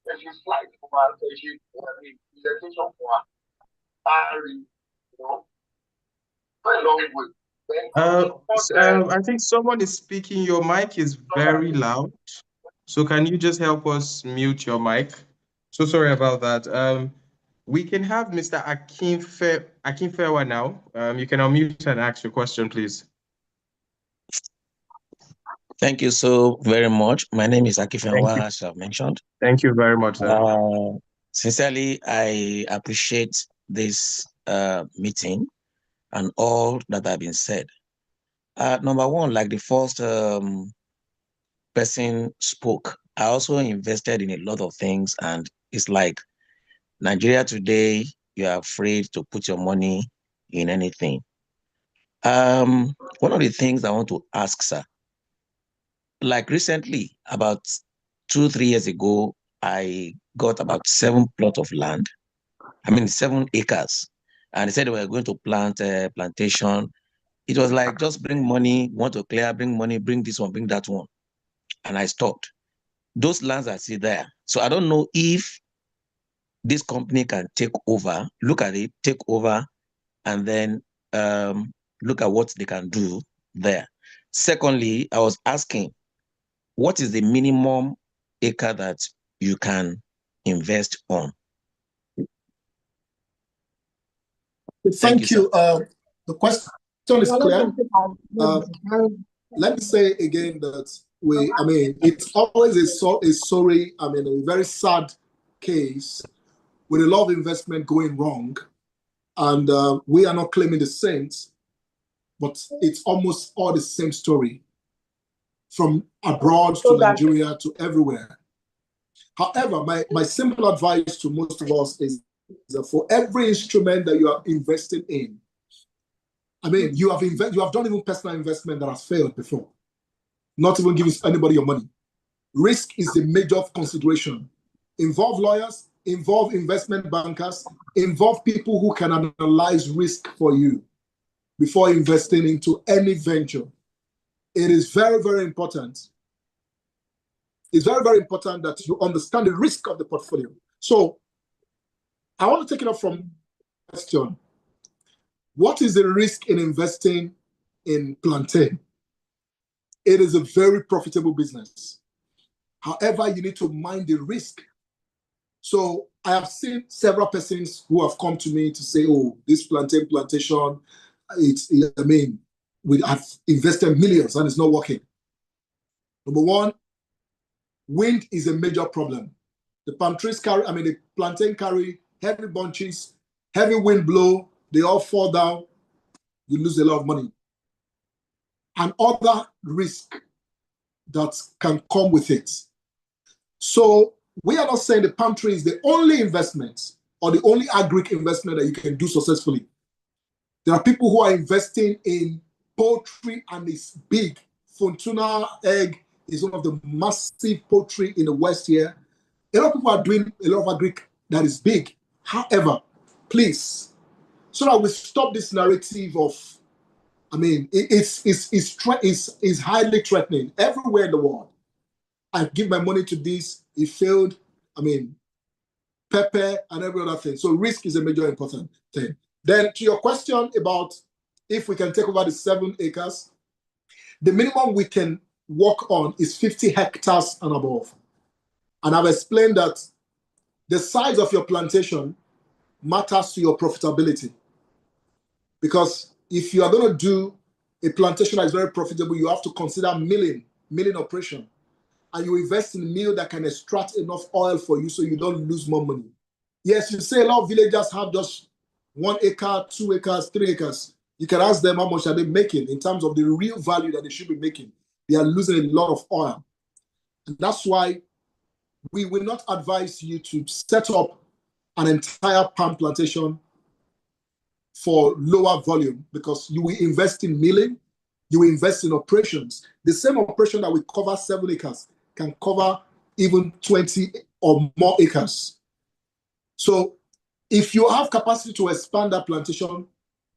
There's slide for our presentation for our, you know, very long way. I think someone is speaking. Your mic is very loud. So can you just help us mute your mic? So sorry about that. We can have Mr. Akinfewa now. You can unmute and ask your question, please. Thank you so very much. My name is Akinfewa, as I've mentioned. Thank you very much, sir. Sincerely, I appreciate this meeting and all that have been said. Number one, like the first person spoke, I also invested in a lot of things, and it's like Nigeria today, you are afraid to put your money in anything. One of the things I want to ask, sir, like recently, about 2-3 years ago, I got about 7 plots of land. I mean, 7 acres. And they said they were going to plant a plantation. It was like, just bring money, want to clear, bring money, bring this one, bring that one. And I stopped. Those lands are still there. So I don't know if this company can take over, look at it, take over, and then look at what they can do there. Secondly, I was asking, what is the minimum acre that you can invest on? Thank you. The question is clear. Let me say again that it's always a very sad case with a lot of investment going wrong. And we are not claiming the saints, but it's almost all the same story from abroad to Nigeria to everywhere. However, my simple advice to most of us is that for every instrument that you are investing in, you have done even personal investment that has failed before, not even giving anybody your money. Risk is the major consideration. Involve lawyers, involve investment bankers, involve people who can analyze risk for you before investing into any venture. It is very, very important. It's very, very important that you understand the risk of the portfolio. So I want to take it up from the question. What is the risk in investing in plantain? It is a very profitable business. However, you need to mind the risk. So I have seen several persons who have come to me to say, oh, this plantation, we have invested millions and it's not working. Number one, wind is a major problem. The palm trees the plantain carry heavy bunches, heavy wind blow, they all fall down, you lose a lot of money. And other risk that can come with it. So we are not saying the palm tree is the only investment or the only agric investment that you can do successfully. There are people who are investing in poultry and it's big. Fortuna egg is one of the massive poultry in the West here. A lot of people are doing a lot of agric that is big. However, please, so that we stop this narrative of, I mean, it's highly threatening everywhere in the world. I give my money to this, it failed. I mean, pepper and every other thing. So risk is a major important thing. Then to your question about if we can take over the 7 acres, the minimum we can work on is 50 hectares and above. And I've explained that the size of your plantation matters to your profitability. Because if you are going to do a plantation that is very profitable, you have to consider milling operation. And you invest in a mill that can extract enough oil for you so you don't lose more money. Yes, you say a lot of villagers have just 1 acre, 2 acres, 3 acres. You can ask them how much are they making in terms of the real value that they should be making. They are losing a lot of oil. And that's why we will not advise you to set up an entire palm plantation for lower volume, because you will invest in milling, you will invest in operations. The same operation that will cover 7 acres can cover even 20 or more acres. So if you have capacity to expand that plantation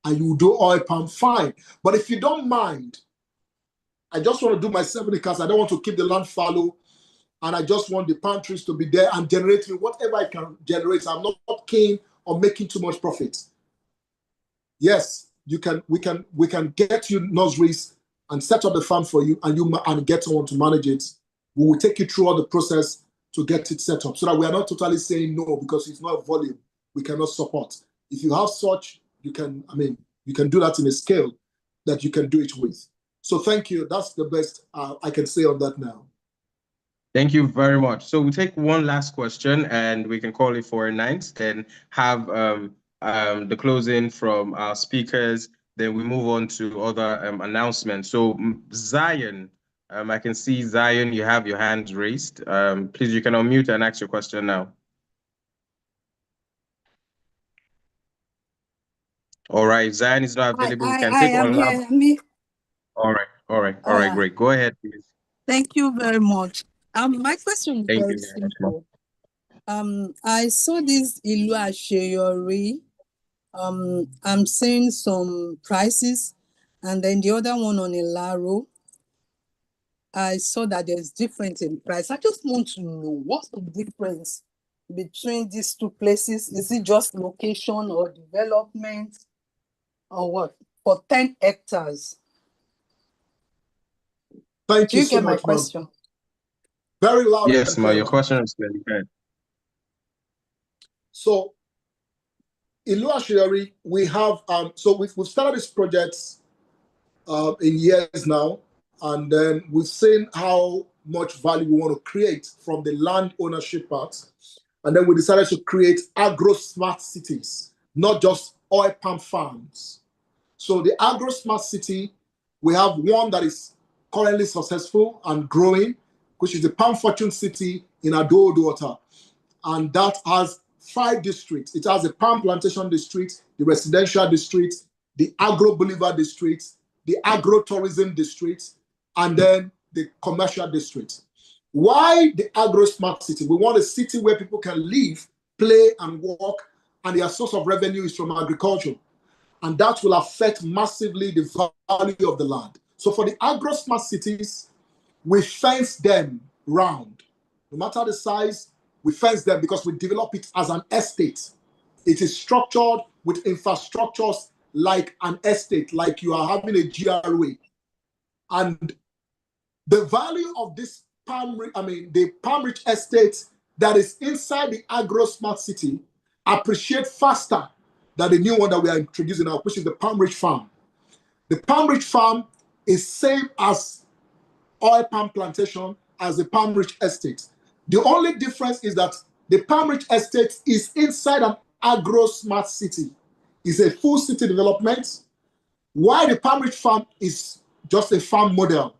and you do oil palm, fine. But if you don't mind, I just want to do my 7 acres, I don't want to keep the land fallow, and I just want the palm trees to be there and generating whatever I can generate. I'm not keen on making too much profit. Yes, we can get you nurseries and set up the farm for you, and get someone to manage it. We will take you through all the process to get it set up, so that we are not totally saying no because it's not volume we cannot support. If you have such, you can do that in a scale that you can do it with. So thank you. That's the best I can say on that now. Thank you very much. So we'll take one last question and we can call it for a night, then have the closing from our speakers. Then we move on to other announcements. So Zion, I can see Zion, you have your hand raised. Please, you can unmute and ask your question now. All right, Zion is not available. We can take on. All right, great. Go ahead, please. Thank you very much. My question is Thank very you very simple. I saw this Ilu Asheyori. I'm seeing some prices, and then the other one on Ilaro. I saw that there's difference in price. I just want to know what's the difference between these two places. Is it just location or development or what? For 10 hectares. Thank you so get much, my question? Very loud. Yes, ma, your question is very good. So, Ilu Asheyori, we have, so we've started this project in years now, and then we've seen how much value we want to create from the land ownership part. And then we decided to create agro-smart cities, not just oil palm farms. So the agro-smart city, we have one that is currently successful and growing, which is the Palm Fortune City in Ado-Odo. And that has 5 districts. It has the Palm Plantation District, the Residential District, the Agro Boulevard District, the Agro-Tourism District, and then the Commercial District. Why the Agro-Smart City? We want a city where people can live, play, and work, and their source of revenue is from agriculture. And that will affect massively the value of the land. So for the agro-smart cities, we fence them round. No matter the size, we fence them because we develop it as an estate. It is structured with infrastructures like an estate, like you are having a GRA. And the value of this the Palmrich estate that is inside the agro-smart city appreciate faster than the new one that we are introducing now, which is the Palmrich farm. The Palmrich farm is same as oil palm plantation as the Palmrich estate. The only difference is that the Palmrich estate is inside an agro-smart city. It's a full city development, while the Palmrich farm is just a farm model.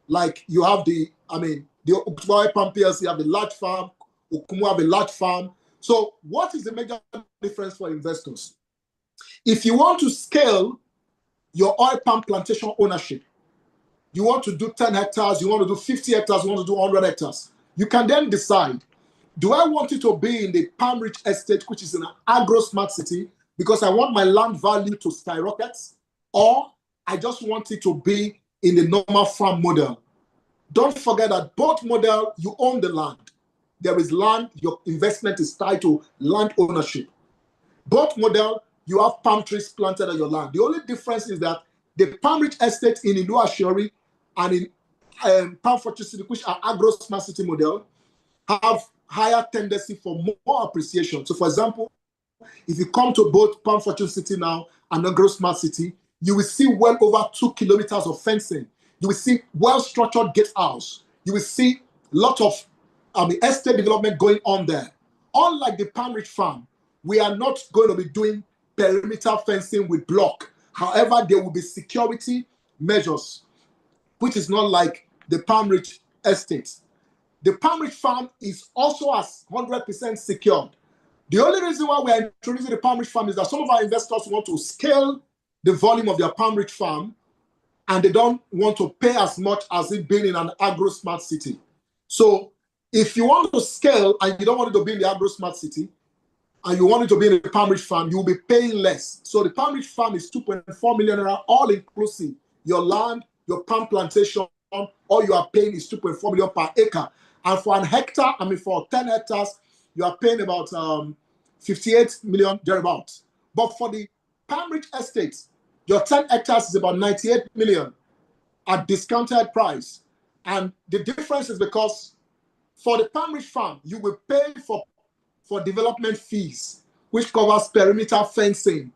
Like you have the Okumu Palm PLC, you have the large farm, Okumu have a large farm. So what is the major difference for investors? If you want to scale your oil palm plantation ownership, you want to do 10 hectares, you want to do 50 hectares, you want to do 100 hectares, you can then decide, do I want it to be in the Palmrich estate, which is in an agro-smart city, because I want my land value to skyrocket, or I just want it to be in the normal farm model? Don't forget that both model, you own the land. There is land, your investment is tied to land ownership. Both model, you have palm trees planted on your land. The only difference is that the Palmrich estate in Ilu Ashori and in Palm Fortress City, which are agro-smart city model, have higher tendency for more appreciation. So for example, if you come to both Palm Fortress City now and agro-smart city, you will see well over 2 kilometers of fencing. You will see well-structured gatehouse. You will see a lot of estate development going on there. Unlike the Palmrich farm, we are not going to be doing perimeter fencing with block. However, there will be security measures, which is not like the Palmrich estate. The Palmrich farm is also as 100% secured. The only reason why we are introducing the Palmrich farm is that some of our investors want to scale the volume of their Palmrich farm, and they don't want to pay as much as it being in an agro-smart city. So if you want to scale and you don't want it to be in the agro-smart city, and you want it to be in the Palmrich farm, you will be paying less. So the Palmrich farm is 2.4 million naira, all inclusive. Your land, your palm plantation, all you are paying is 2.4 million per acre. And for an hectare, for 10 hectares, you are paying about 58 million thereabouts. But for the Palmrich estate, your 10 hectares is about 98 million at discounted price. And the difference is because for the Palmrich farm, you will pay for development fees, which covers perimeter fencing,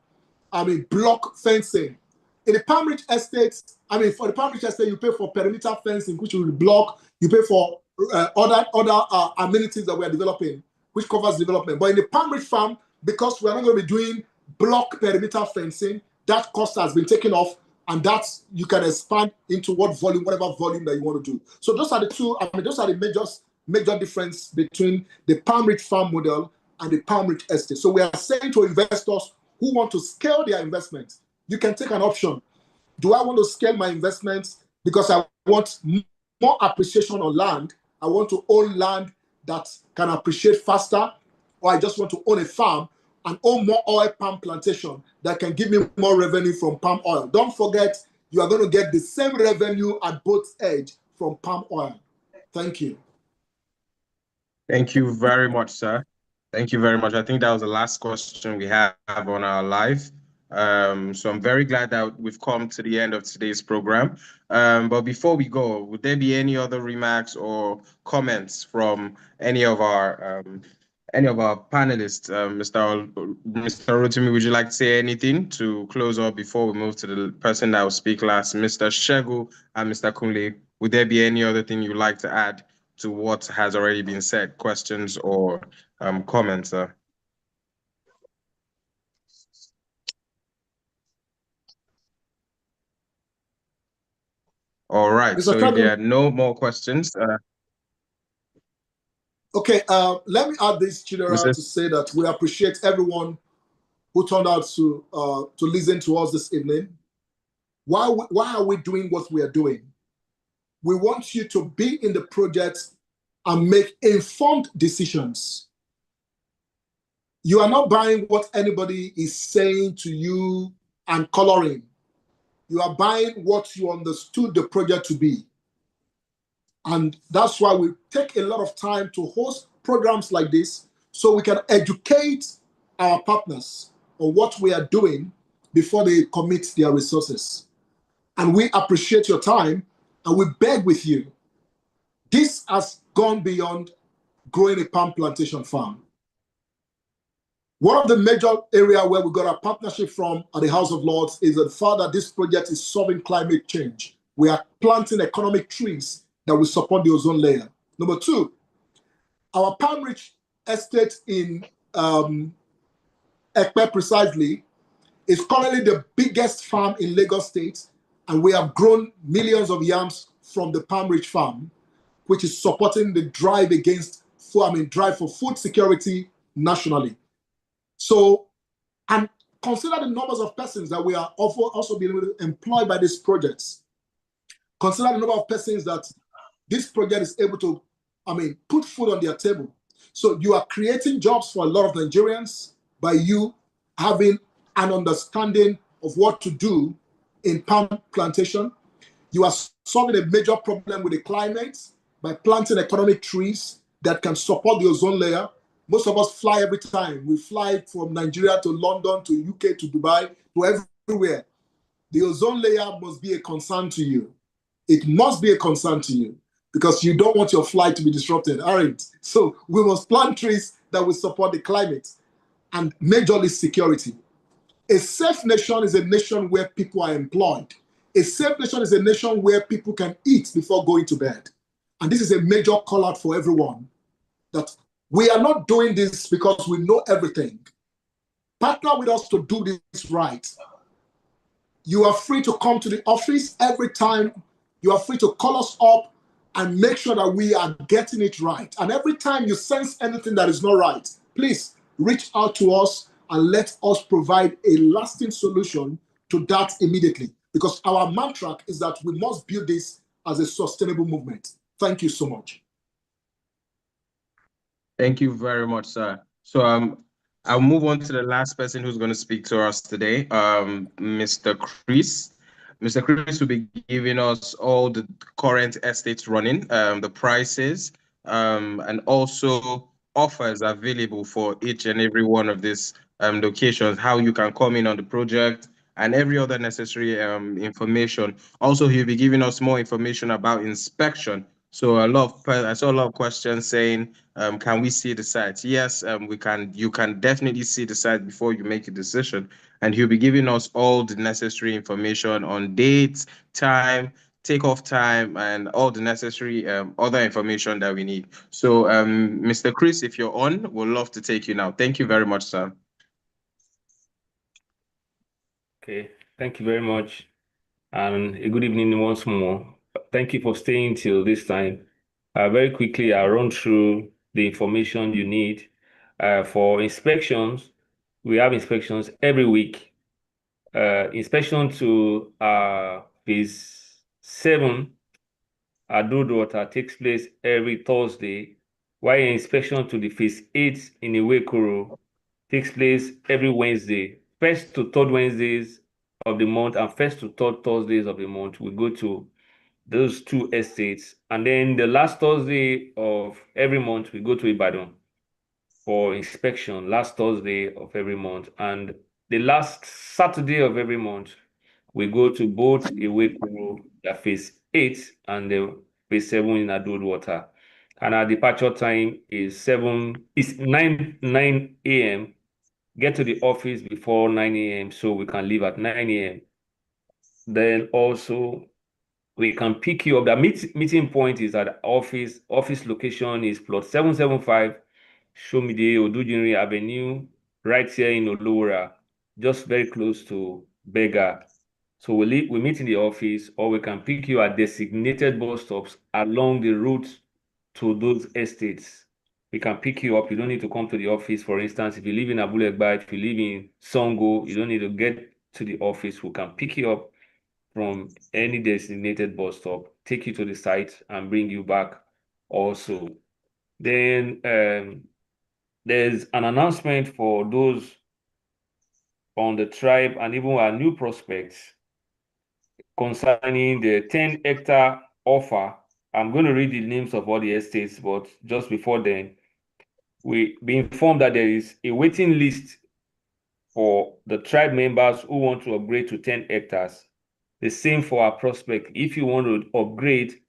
block fencing. In the Palmrich estate, for the Palmrich estate, you pay for perimeter fencing, which will block. You pay for other amenities that we are developing, which covers development. But in the Palmrich farm, because we are not going to be doing block perimeter fencing, that cost has been taken off, and that's, you can expand into whatever volume that you want to do. So those are the two, those are the major difference between the Palmrich farm model and the Palmrich estate. So we are saying to investors who want to scale their investments, you can take an option. Do I want to scale my investments because I want more appreciation on land? I want to own land that can appreciate faster, or I just want to own a farm and own more oil palm plantation that can give me more revenue from palm oil. Don't forget, you are going to get the same revenue at both edges from palm oil. Thank you. Thank you very much, sir. Thank you very much. I think that was the last question we have on our live. So I'm very glad that we've come to the end of today's program. But before we go, would there be any other remarks or comments from any of our panelists? Mr. Rotimi, would you like to say anything to close up before we move to the person that will speak last? Mr. Shegu and Mr. Kunle, would there be any other thing you'd like to add to what has already been said? Questions or comments, sir? All right, so if there are no more questions. Okay, let me add this, Chidera, to say that we appreciate everyone who turned out to listen to us this evening. Why are we doing what we are doing? We want you to be in the project and make informed decisions. You are not buying what anybody is saying to you and coloring. You are buying what you understood the project to be. And that's why we take a lot of time to host programs like this, so we can educate our partners on what we are doing before they commit their resources. And we appreciate your time, and we beg with you. This has gone beyond growing a palm plantation farm. One of the major areas where we got our partnership from at the House of Lords is the fact that this project is solving climate change. We are planting economic trees that will support the ozone layer. Number two, our Palmrich estate in Ekpe precisely is currently the biggest farm in Lagos State, and we have grown millions of yams from the Palmrich farm, which is supporting the drive drive for food security nationally. So, and consider the numbers of persons that we are also being able to employ by these projects. Consider the number of persons that this project is able to, put food on their table. So you are creating jobs for a lot of Nigerians by you having an understanding of what to do in palm plantation. You are solving a major problem with the climate by planting economic trees that can support the ozone layer. Most of us fly every time. We fly from Nigeria to London, to UK, to Dubai, to everywhere. The ozone layer must be a concern to you. It must be a concern to you because you don't want your flight to be disrupted, aren't? So we must plant trees that will support the climate and majorly security. A safe nation is a nation where people are employed. A safe nation is a nation where people can eat before going to bed. And this is a major call out for everyone that we are not doing this because we know everything. Partner with us to do this right. You are free to come to the office every time. You are free to call us up and make sure that we are getting it right. And every time you sense anything that is not right, please reach out to us and let us provide a lasting solution to that immediately. Because our mantra is that we must build this as a sustainable movement. Thank you so much. Thank you very much, sir. So I'll move on to the last person who's going to speak to us today, Mr. Chris. Mr. Chris will be giving us all the current estates running, the prices, and also offers available for each and every one of these locations, how you can come in on the project, and every other necessary information. Also, he'll be giving us more information about inspection. So I saw a lot of questions saying, can we see the site? Yes, we can. You can definitely see the site before you make a decision. And he'll be giving us all the necessary information on dates, time, takeoff time, and all the necessary other information that we need. So, Mr. Chris, if you're on, we'd love to take you now. Thank you very much, sir. Okay, thank you very much. And a good evening once more. Thank you for staying till this time. Very quickly, I'll run through the information you need. For inspections, we have inspections every week. Inspection to phase 7 Adodota takes place every Thursday, while inspection to the phase 8 in Iwekoro takes place every Wednesday. First to third Wednesdays of the month and first to third Thursdays of the month, we go to those two estates. And then the last Thursday of every month, we go to Ibadan for inspection, last Thursday of every month. And the last Saturday of every month, we go to both Iwekoro, the phase 8 and the phase 7 in Adodota. And our departure time is 9 a.m. Get to the office before 9 a.m. so we can leave at 9 a.m. Then also we can pick you up. The meeting point is at office. Office location is plot 775 Shomide Odujinri Avenue, right here in Olora, just very close to Bega. So we meet in the office, or we can pick you at designated bus stops along the route to those estates. We can pick you up. You don't need to come to the office. For instance, if you live in Abulegba, if you live in Songo, you don't need to get to the office. We can pick you up from any designated bus stop, take you to the site, and bring you back also. Then there's an announcement for those on the tribe and even our new prospects concerning the 10-hectare offer. I'm going to read the names of all the estates, but just before then, we be informed that there is a waiting list for the tribe members who want to upgrade to 10 hectares. The same for our prospect. If you want to upgrade,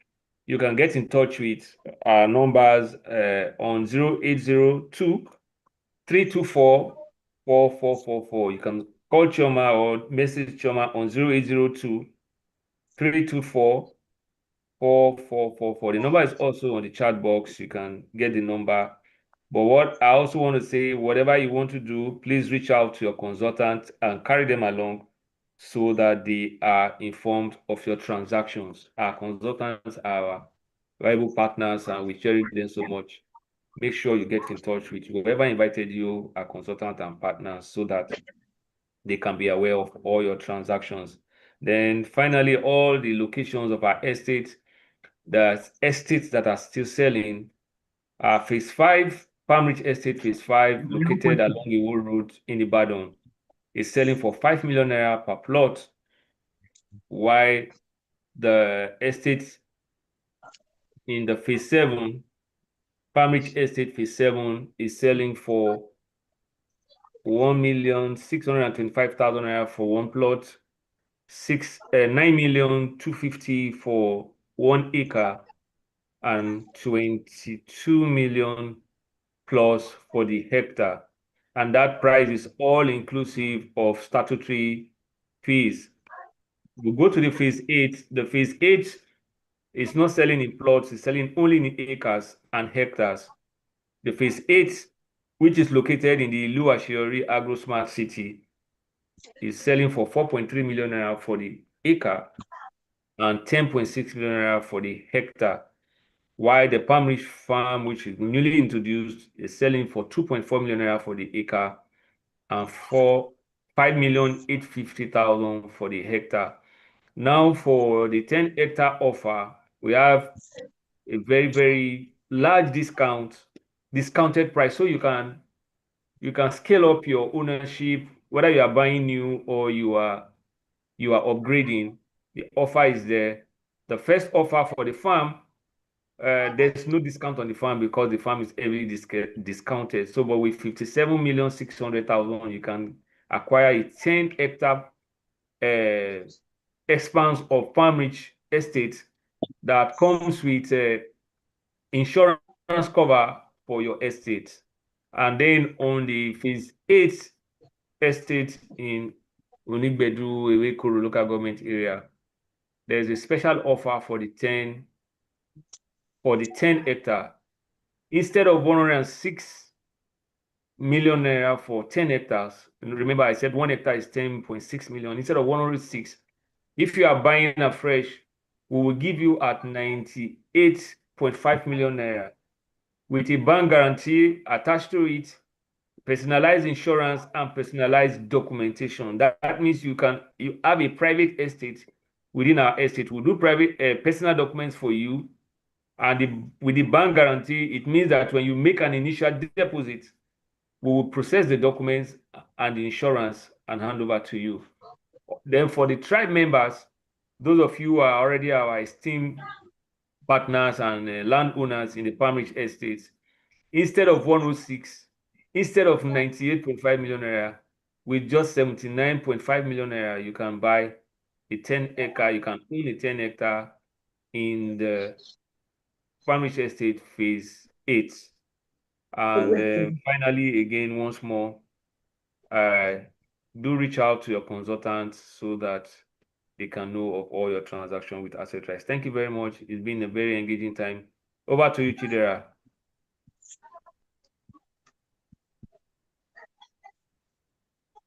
you can get in touch with our numbers on 0802 324 4444. You can call Choma or message Choma on 0802 324 4444. The number is also on the chat box. You can get the number. But what I also want to say, whatever you want to do, please reach out to your consultant and carry them along so that they are informed of your transactions. Our consultants are our valuable partners and we cherish them so much. Make sure you get in touch with whoever invited you, our consultant and partners, so that they can be aware of all your transactions. Then finally, all the locations of our estate, the estates that are still selling, Phase 5, Palmrich Estate Phase 5, located along the Iwo Road in Ibadan, is selling for 5 million naira per plot, while the estate in the Phase 7, Palmrich Estate Phase 7, is selling for 1,625,000 naira for one plot, 9,250,000 for 1 acre, and 22 million plus for the hectare. And that price is all inclusive of statutory fees. We go to the Phase 8. The Phase 8 is not selling in plots, it's selling only in acres and hectares. The Phase 8, which is located in the Ilu Ashiori Agro Smart City, is selling for 4.3 million naira for the acre and 10.6 million naira for the hectare, while the Palmrich farm, which is newly introduced, is selling for 2.4 million naira for the acre and for 5,850,000 for the hectare. Now for the 10-hectare offer, we have a very, very large discounted price, so you can scale up your ownership, whether you are buying new or you are upgrading. The offer is there. The first offer for the farm, there's no discount on the farm because the farm is heavily discounted. So, but with 57,600,000, you can acquire a 10-hectare expanse of Palmrich Estate that comes with insurance cover for your estate. And then on the Phase 8 estate in Unigbedu, Ewekoro local government area, there's a special offer for the 10 hectare. Instead of 106 million naira for 10 hectares, remember I said 1 hectare is 10.6 million. Instead of 106, if you are buying afresh, we will give you at 98.5 million naira with a bank guarantee attached to it, personalized insurance, and personalized documentation. That means you have a private estate within our estate. We'll do private personal documents for you. And with the bank guarantee, it means that when you make an initial deposit, we will process the documents and the insurance and hand over to you. Then for the tribe members, those of you who are already our esteemed partners and landowners in the Palmrich estates, instead of 106, instead of 98.5 million naira, with just 79.5 million naira, you can buy a 10-hectare, you can own a 10-hectare in the Palmrich Estate Phase 8. And finally, again, once more, do reach out to your consultants so that they can know of all your transactions with Asset Rise. Thank you very much. It's been a very engaging time. Over to you, Chidera.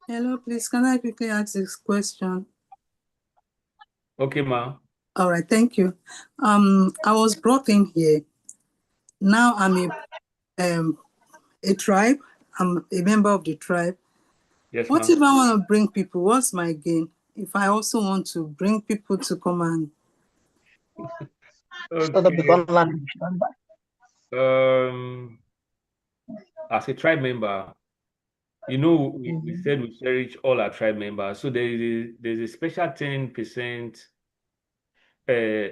Hello, please. Can I quickly ask this question? Okay, ma. All right, thank you. I was brought in here. Now I'm a tribe. I'm a member of the tribe. Yes, What ma'am. if I want to bring people? What's my gain? If I also want to bring people to come and As a tribe member, you know, we said we cherish all our tribe members. So there's a special 10%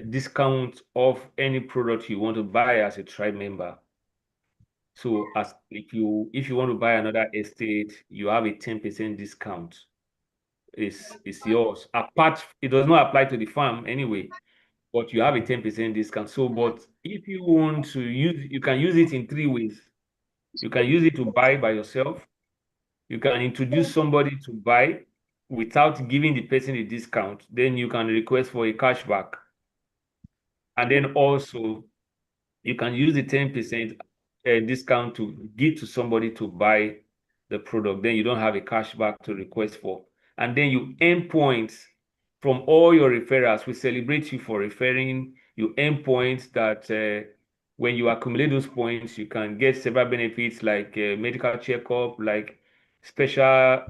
discount of any product you want to buy as a tribe member. So if you want to buy another estate, you have a 10% discount. It's yours. It does not apply to the farm anyway, but you have a 10% discount. So, but if you want to you can use it in 3 ways. You can use it to buy by yourself. You can introduce somebody to buy without giving the person a discount. Then you can request for a cashback. And then also, you can use the 10% discount to give to somebody to buy the product. Then you don't have a cashback to request for. and then you earn points from all your referrals. We celebrate you for referring. You earn points that when you accumulate those points, you can get several benefits like medical checkup, like special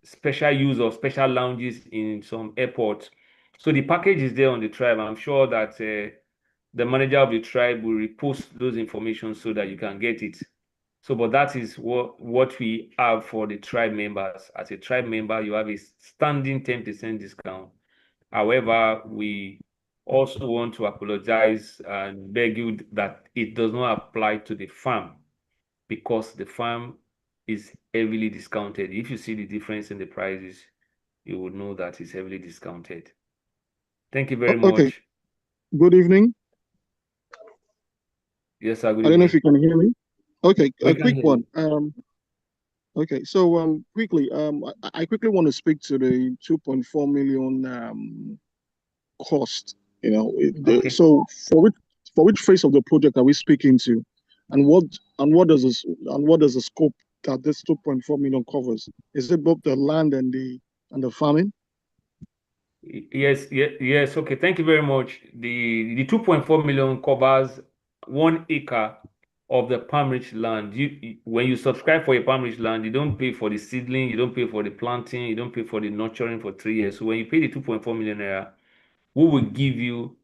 special use of special lounges in some airports. So the package is there on the tribe. I'm sure that the manager of the tribe will repost those information so that you can get it. So, but that is what we have for the tribe members. As a tribe member, you have a standing 10% discount. However, we also want to apologize and beg you that it does not apply to the farm, because the farm is heavily discounted. If you see the difference in the prices, you would know that it's heavily discounted. Thank you very Okay. much. Good evening. Yes, sir. Good I don't know if evening. you can hear me. Okay, We a can quick hear one. you. Okay, so quickly, I quickly want to speak to the 2.4 million cost. You know, Okay. so for which phase of the project are we speaking to, and what does the scope that this 2.4 million covers? Is it both the land and the farming? Yes, yes. Okay, thank you very much. The 2.4 million covers 1 acre of the Palmrich land. When you subscribe for a Palmrich land, you don't pay for the seedling, you don't pay for the planting, you don't pay for the nurturing for 3 years. So when you pay the 2.4 million naira, we will give you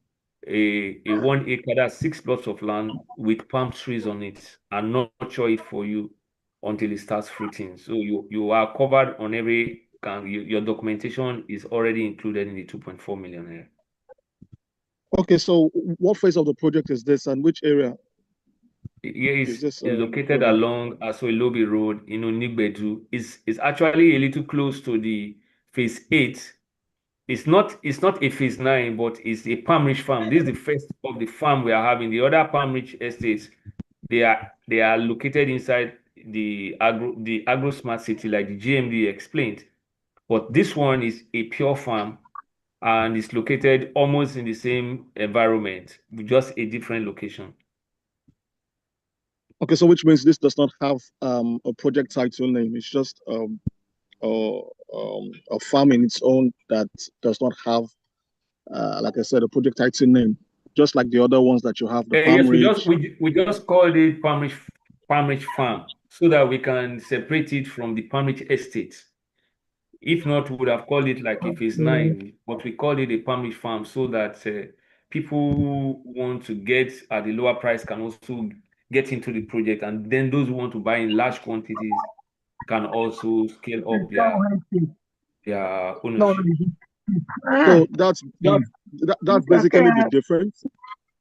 a 1 acre, that's 6 plots of land with palm trees on it, and nurture it for you until it starts fruiting. So you are covered on every your documentation is already included in the 2.4 million naira. Okay, so what phase of the project is this, and which area is this? It's located along Asoilobi Road in Onigbedu. It's actually a little close to the phase 8. It's not a phase 9, but it's a Palmrich farm. This is the first of the farm we are having. The other Palmrich estates, they are located inside the agro smart city, like the GMD explained. But this one is a pure farm, and it's located almost in the same environment, with just a different location. Okay, so which means this does not have a project title name. It's just a farm in its own that does not have, like I said, a project title name, just like the other ones that you have, the Yes, Palmrich. we just called it Palmrich farm so that we can separate it from the Palmrich estate. If not, we would have called it like a phase 9, but we called it a Palmrich farm so that people who want to get at a lower price can also get into the project, and then those who want to buy in large quantities can also scale up their ownership. So that's basically the difference.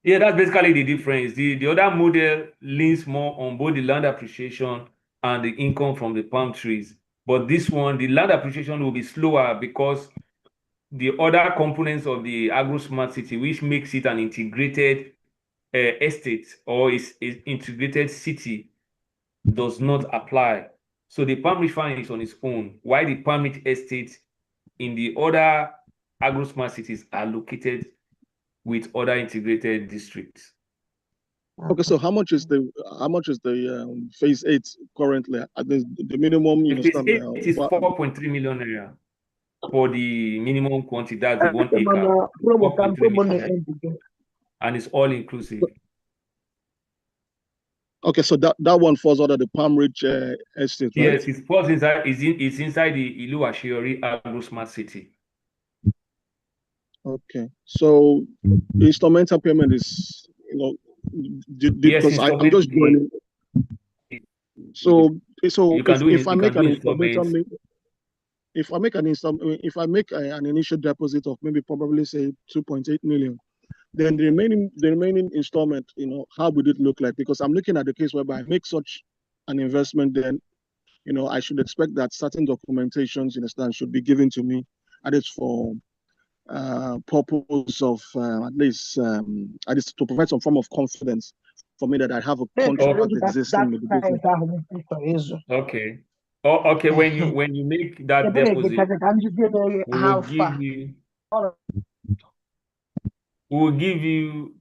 Yeah, that's basically the difference. The other model leans more on both the land appreciation and the income from the palm trees. But this one, the land appreciation will be slower because the other components of the agro smart city, which makes it an integrated estate or is integrated city, does not apply. So the Palmrich farm is on its own, while the Palmrich estate in the other agro smart cities are located with other integrated districts. Okay, so how much is the phase 8 currently? The minimum, The phase 8 is 4.3 million naira for the minimum quantity. That's the 1 acre. 4.3 million, and it's all inclusive. Okay, so that one falls under the Palmrich estate, right? Yes, it falls inside. It's inside the Ilu Ashiori Agro Smart City. Okay, so instrumental payment is, because I'm just joining. So you can do if I make an initial deposit of maybe probably say 2.8 million, then the remaining installment, how would it look like? Because I'm looking at the case whereby I make such an investment, then I should expect that certain documentations, should be given to me, at least for purpose of at least to provide some form of confidence for me that I have a contract existing with the business. Okay. Okay. When you make that deposit, we will give you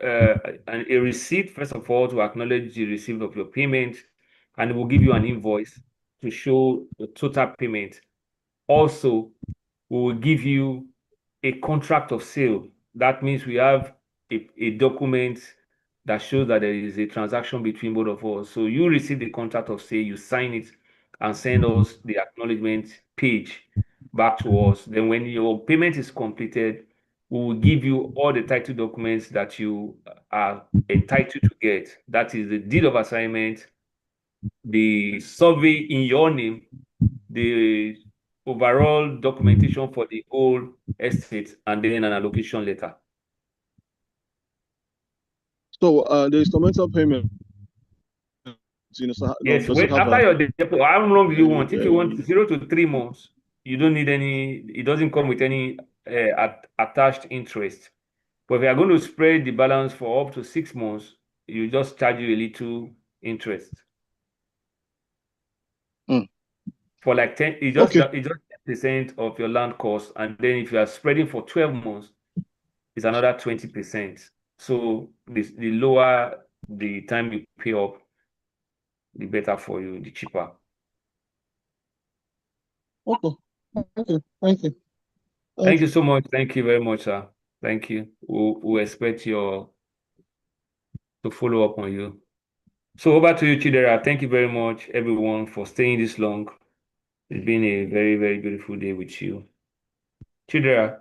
a receipt, first of all, to acknowledge the receipt of your payment, and we'll give you an invoice to show the total payment. Also, we will give you a contract of sale. That means we have a document that shows that there is a transaction between both of us. So you receive the contract of sale, you sign it, and send us the acknowledgement page back to us. Then when your payment is completed, we will give you all the title documents that you are entitled to get. That is the deed of assignment, the survey in your name, the overall documentation for the whole estate, and then an allocation letter. So the instrumental payment, Yes, does it have after your depot, how long do you a- want? If you want 0 to 3 months, you don't need any, it doesn't come with any attached interest. But if you are going to spread the balance for up to 6 months, you just charge you a little interest. For like 10, it's just 10% of your land cost. And then if you are spreading for 12 months, it's another 20%. So the lower the time you pay up, the better for you, the cheaper. Okay. Thank you. Thank you so much. Thank you very much, sir. Thank you. We'll expect to follow up on you. So over to you, Chidera. Thank you very much, everyone, for staying this long. It's been a very, very beautiful day with you. Chidera.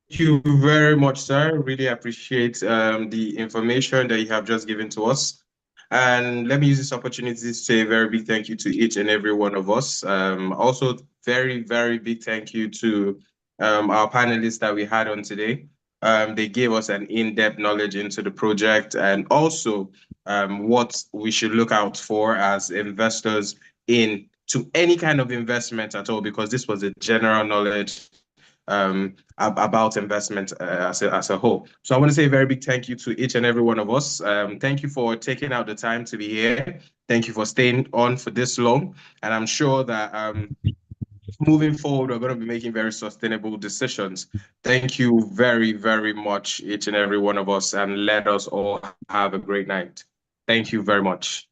Thank you very much, sir. Really appreciate the information that you have just given to us. And let me use this opportunity to say a very big thank you to each and every one of us. Also, very, very big thank you to our panelists that we had on today. They gave us an in-depth knowledge into the project and also what we should look out for as investors into any kind of investment at all, because this was a general knowledge about investment as a whole. So I want to say a very big thank you to each and every one of us. Thank you for taking out the time to be here. Thank you for staying on for this long. And I'm sure that moving forward, we're going to be making very sustainable decisions. Thank you very, very much, each and every one of us, and let us all have a great night. Thank you very much.